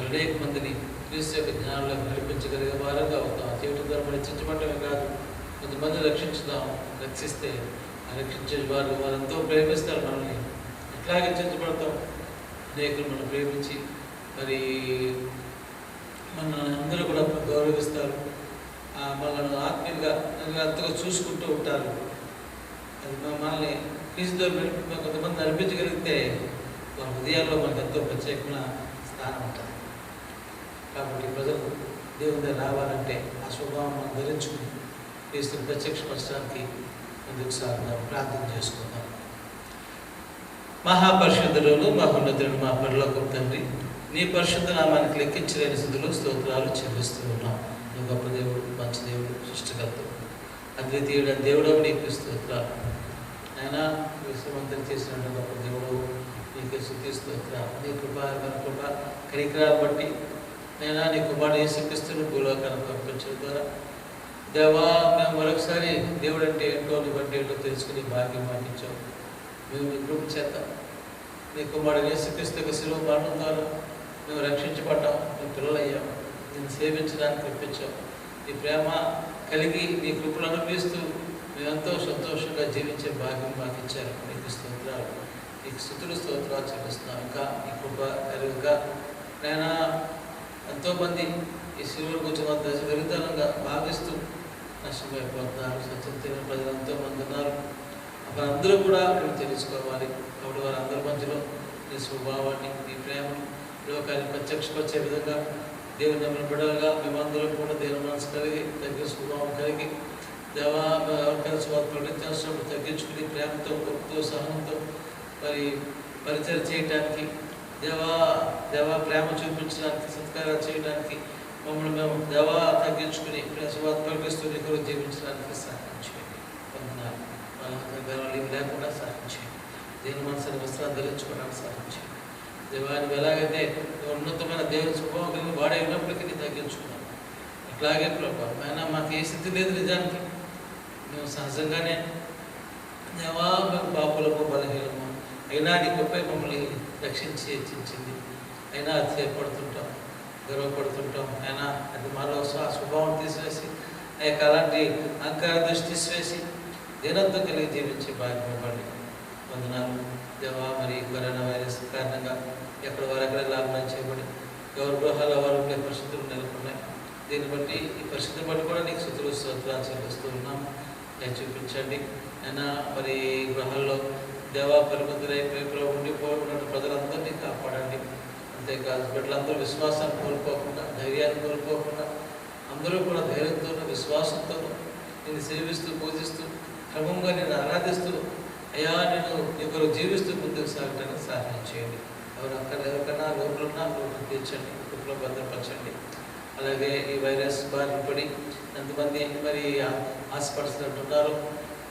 అనేక మందిని క్రీస్తు యొక్క జ్ఞానంలో నడిపించగలిగే వారంగా అవుతాం. జీవితం ద్వారా మనం రక్షించబడటమే కాదు, కొంతమంది రక్షించుదాం. రక్షిస్తే ఆ రక్షించే వారు ఎంతో ప్రేమిస్తారు మనల్ని. ఎట్లాగే రక్షించబడతాం, అనేకులు మనం ప్రేమించి మరి మన అందరూ కూడా గౌరవిస్తారు, మనల్ని ఆత్మీయంగా అంతగా చూసుకుంటూ ఉంటారు. అది మనల్ని క్రీస్తుతో కొంతమంది నడిపించగలిగితే మన హృదయాల్లో మనకు ఎంతో ప్రత్యేకమైన స్థానం ఉంటుంది. కాబట్టి ప్రజలు దేవుని దగ్గర రావాలంటే ఆ స్వభావం మనం ధరించుకుని క్రీస్తుని ప్రత్యక్షపరచడానికి ముందుకు సాగుదాం, ప్రార్థన చేసుకుందాం. మహాపరిశుద్ధులను మహోన్నతులను మా పరలోకపు తండ్రి, నీ పరిశుద్ధ నామానికి లెక్కించలేని స్థితిలో స్తోత్రాలు చెల్లిస్తూ ఉన్నాం. నువ్వు గొప్ప దేవుడు, మంచి దేవుడు, సృష్టికర్త, అద్వితీయుడ దేవుడు, నీకు స్తోత్రాలు. అయినా విశ్వమంతం చేసిన గొప్ప దేవుడు, నీకు స్తుతి స్తోత్రాలు. నీ కృప కరికరాలు బట్టి అయినా నీ కుమారుడు యేసుక్రీస్తును భూలోకానికి పంపించడం ద్వారా దేవా, మేము మరొకసారి దేవుడు అంటే ఏంటో నీ బట్టి ఏంటో తెలుసుకుని భాగ్యం మాకించావు. మేము నీ కృప చేత నీ కుమారుడు యేసుక్రీస్తు యొక్క శిలువ మరణం ద్వారా మేము రక్షించబడ్డాం, మేము పిల్లలయ్యాం, నేను సేవించడానికి పంపించావు. నీ ప్రేమ కలిగి నీ కృపను అనుభవిస్తూ మేమెంతో సంతోషంగా జీవించే భాగ్యం మాకు ఇచ్చారు. నీకు స్తోత్రాలు, నీకు స్తుతులు స్తోత్రాలు చెల్లిస్తున్నాం. ఇంకా నీ కృప కలుగుగా నేను ఎంతోమంది ఈ శిలువను గురించి మా దశ విరుద్ధంగా భావిస్తూ నష్టమైపోతున్నారు. సత్యం తెలియని ప్రజలు ఎంతోమంది ఉన్నారు. వారందరూ కూడా మేము తెలుసుకోవాలి. కాబట్టి వారందరి మధ్యలో నీ స్వభావాన్ని, నీ ప్రేమను లోకాన్ని ప్రత్యక్షపరిచే విధంగా దేవుని నమ్మిన బిడ్డలుగా మేమందరం కూడా దేవుని మనసు కలిగి తగ్గిన స్వభావం కలిగి దేవా ఎవరికైనా స్వార్థ ప్రకటించినప్పుడు తగ్గించుకుని ప్రేమతో, గొప్పతో, సహనంతో మరి పరిచయం చేయడానికి, దేవా ప్రేమ చూపించడానికి, సత్కారాలు చేయడానికి మమ్మల్ని మేము దేవా తగ్గించుకుని స్వార్థ ప్రకటిస్తూ నీ కొరకు జీవించడానికి సహాయం చేయండి. పొందినారు గర్వాలు లేకుండా సహాయం చేయండి. దేవుని మనసుని వస్త్రాలు ధరించుకోవడానికి సహాయం చేయండి. దేవాన్ని ఎలాగైతే ఉన్నతమైన దేవుని స్వభావం కలిగి వాడే ఉన్నప్పటికీ నీ తగ్గించుకున్నాను. అట్లాగే ప్రభావ అయినా మాకు ఏ స్థితి లేదు. నిజానికి మేము సహజంగానే దేవా మేము పాపులము, బలహీనము, అయినా నీ గొప్ప మమ్మల్ని రక్షించి హెచ్చించింది. అయినా అతిశయపడుతుంటాం, గర్వపడుతుంటాం. అయినా అది మాలో ఆ స్వభావం తీసివేసి ఆ యొక్క అలాంటి అహంకార దృష్టి తీసివేసి దీనత్వం కలిగి జీవించే భాగ్యం పడి వందనాలు దేవా. మరి కరోనా వైరస్ కారణంగా ఎక్కడ వారెక్కడ లాభం చేయబడి గౌరవగృహాల వారు పరిస్థితులు నెలకొన్నాయి. దీన్ని బట్టి ఈ పరిస్థితిని బట్టి కూడా నీకు స్తుతులు స్తోత్రాలు చెల్లిస్తూ ఉన్నాం. నేను చూపించండి అయినా మరి గృహాల్లో దేవా పరిమితులై ఉండిపోయినట్టు ప్రజలందరినీ కాపాడండి. అంతేకాదు బిడ్డలందరూ విశ్వాసాన్ని కోల్పోకుండా, ధైర్యాన్ని కోల్పోకుండా అందరూ కూడా ధైర్యంతోనూ విశ్వాసంతోనూ నేను సేవిస్తూ పూజిస్తూ క్రమంగా నేను ఆరాధిస్తూ అయ్యా నేను ఎవరు జీవిస్తూ ముందుకు సాగడానికి సహాయం చేయండి. ఎవరికన్నా లోపలున్నా లోపల తీర్చండి, కుటుంబంలో భద్రపరచండి. అలాగే ఈ వైరస్ బారిన పడి ఎంతమంది మరి హాస్పిటల్స్ ఉంటున్నారు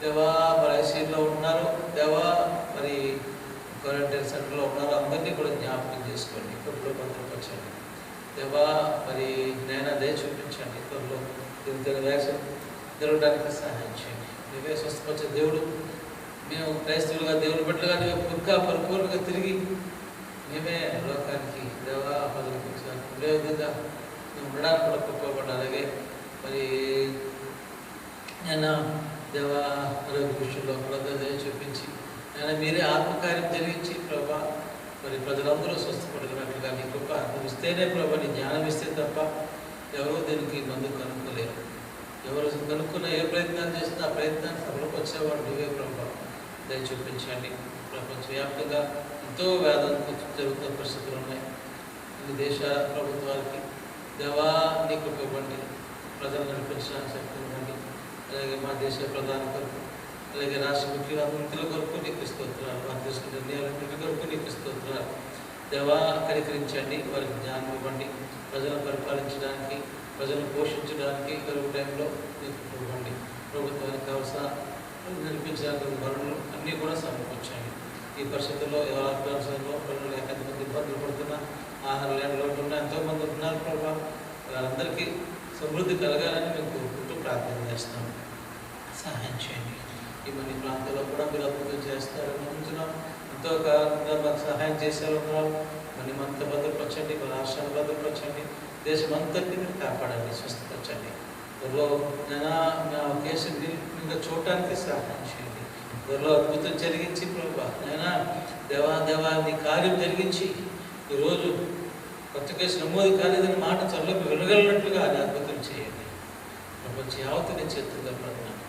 దేవా, మరి ఐసీయూలో ఉన్నారు దేవా, మరి క్వారంటైన్ సెంటర్లో ఉన్నారు, అందరినీ కూడా జ్ఞాపకం చేసుకోండి, కుటుంబంలో భద్రపరచండి దేవా. మరి నైనా దయ చూపించండి, త్వరలో దీని వ్యాక్సిన్ జరగడానికి సహాయం చేయండి. నీవే స్వస్థపరిచే దేవుడు, మేము క్రైస్తవులుగా దేవుని బిడ్డలుగా ఇంకా పరిపూర్ణంగా తిరిగి మేమే లోకానికి దేవా బదులుపించాలి. ఇదే విధంగా మేము ఉండడానికి కూడా గొప్పపడ్డా. అలాగే మరి నేను దేవా ఆరోగ్య విషయంలో కూడా దయ చూపించి నేను మీరే ఆత్మకార్యం జరిగించి ప్రభా మరి ప్రజలందరూ స్వస్థపడుతున్నట్లుగా నీ కృప ఇస్తేనే ప్రభా, నీ జ్ఞానం ఇస్తే తప్ప ఎవరో దీనికి మందు కనుక్కోలేరు. ఎవరు కనుక్కున్న ఏ ప్రయత్నాలు చేసినా ఆ ప్రయత్నాన్ని సఫలపరిచేవాడు నువ్వే ప్రభా. దయ చూపించండి. ప్రపంచవ్యాప్తంగా ఎంతో వేదనకు జరుగుతున్న పరిస్థితులు ఉన్నాయి. ఈ దేశ ప్రభుత్వాలకి దేవా నీ కృప ఇవ్వండి, ప్రజలు నడిపించడానికి శక్తి ఇవ్వండి. అలాగే మా దేశ ప్రధాని కొరకు, అలాగే రాష్ట్ర ముఖ్యుల కొరకు నీకు స్తోత్రాలు, వారు తీసుకున్న నిర్ణయాలన్నింటి కొరకు నీకు స్తోత్రాలు దేవా. కనికరించండి, వారికి జ్ఞానం ఇవ్వండి, ప్రజలను పరిపాలించడానికి, ప్రజలను పోషించడానికి కరువు టైంలో నీకు ఇవ్వండి. ప్రభుత్వానికి కావాల్సిన నడిపించడానికి వనరులు అన్నీ కూడా సమకూర్చండి. ఈ పరిస్థితుల్లో ఎవరిలో పనులు లేక ఎంతమంది ఇబ్బందులు పడుతున్నా, ఆహారం లేని లోటు ఉన్న ఎంతోమంది ఉన్నారు ప్రభావ. వాళ్ళందరికీ సమృద్ధి కలగాలని మేము కోరుకుంటూ ప్రార్థన చేస్తాం. సహాయం చేయండి. ఈ మన ప్రాంతాల్లో కూడా మీరు అద్భుతం చేస్తారని నమ్ముతున్నాం. ఎంతో కాలంగా మాకు సహాయం చేసేవారు మరి మనతో భద్రపరచండి, మన రాష్ట్రాన్ని భద్రపరచండి, దేశం అంతటిని మీరు కాపాడండి, స్వస్థపరచండి. త్వరలో నా కేసు ఇంకా చూడటానికి సహాయం చేయండి. త్వరలో అద్భుతం జరిగించి ప్రభా దేవా నీ కార్యం జరిగించి ఈరోజు కొత్త కేసు నమోదు కాలేదని మాట త్వరలో వినగలిగినట్లుగా అది అద్భుతం చేయండి. ప్రపంచ యావత్తుని చేతుల్లో పడుతున్నాను.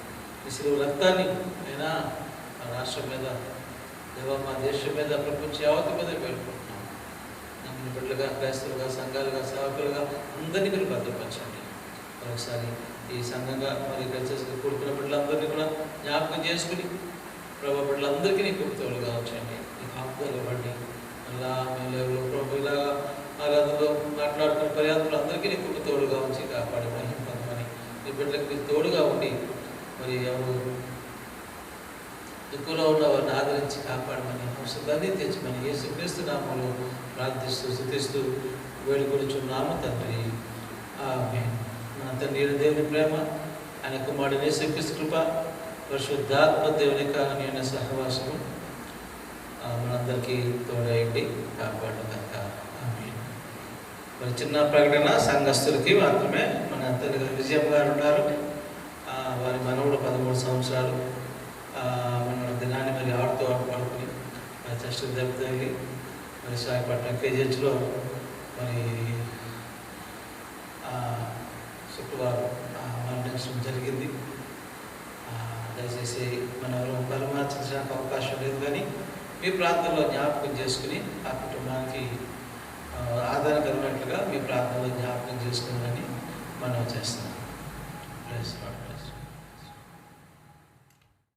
ఈ రక్తాన్ని అయినా మా రాష్ట్రం మీద దేవా, మా దేశం మీద, ప్రపంచ యావత్తు మీద వేడుకుంటున్నాం. నమ్మిన బిడ్డలుగా, క్రైస్తవులుగా, సంఘాలుగా, సేవకులుగా అందరినీ మీరు భద్రపరచండి. మరొకసారి ఈ సంఘంగా మరి కలిసి కూడుకున్న బిడ్డలందరినీ కూడా జ్ఞాపకం చేసుకుని ప్రభావ బిడ్డలందరికీ నీ కృపతోడు కావచ్చండి. నీ కాపుదలు ఇవ్వండి. మళ్ళా మేము ప్రభు ఇలాగా ఆరాధనలో మాట్లాడుతున్న పర్యాప్తులు అందరికీ నీ కృపతోడు కావచ్చు, కాపాడి మహిమ పొందమని నీ బిడ్డలకు మీరు తోడుగా ఉండి మరి ఎవరు దుఃఖంలో ఉన్న వారిని ఆదరించి కాపాడమని, ఔషధాన్ని తెచ్చమని యేసుక్రీస్తు నామములో ప్రార్థిస్తూ స్తుతిస్తూ వేడుకొనుచున్నాము తండ్రి. ఆమేన్. మన తండ్రి దేవుని ప్రేమ, ఆయన కుమారుడు యేసుక్రీస్తు కృప, పరిశుద్ధాత్మ దేవుని కారణమైన సహవాసము మనందరికీ తోడైండి కాపాడుగాక. ఆమేన్. మరి చిన్న ప్రకటన సంఘస్థులకి మాత్రమే. మన తల్లి విజయం గారు ఉన్నారు. వారి మనవుడు 13 సంవత్సరాలు మన దినాన్ని మరి ఆడుతూ పడుకుని మరి చెస్ట్ దెబ్బ తగిలి మరి విశాఖపట్నం కేజీహెచ్లో మరి శుక్రవారం మరణించడం జరిగింది. దయచేసి మనం పరమార్చించడానికి అవకాశం లేదు, కానీ మీ ప్రాంతంలో జ్ఞాపకం చేసుకుని ఆ కుటుంబానికి ఆదరణ కలిగినట్లుగా మీ ప్రాంతంలో జ్ఞాపకం చేసుకుని మనం చేస్తున్నాం. Praise lord.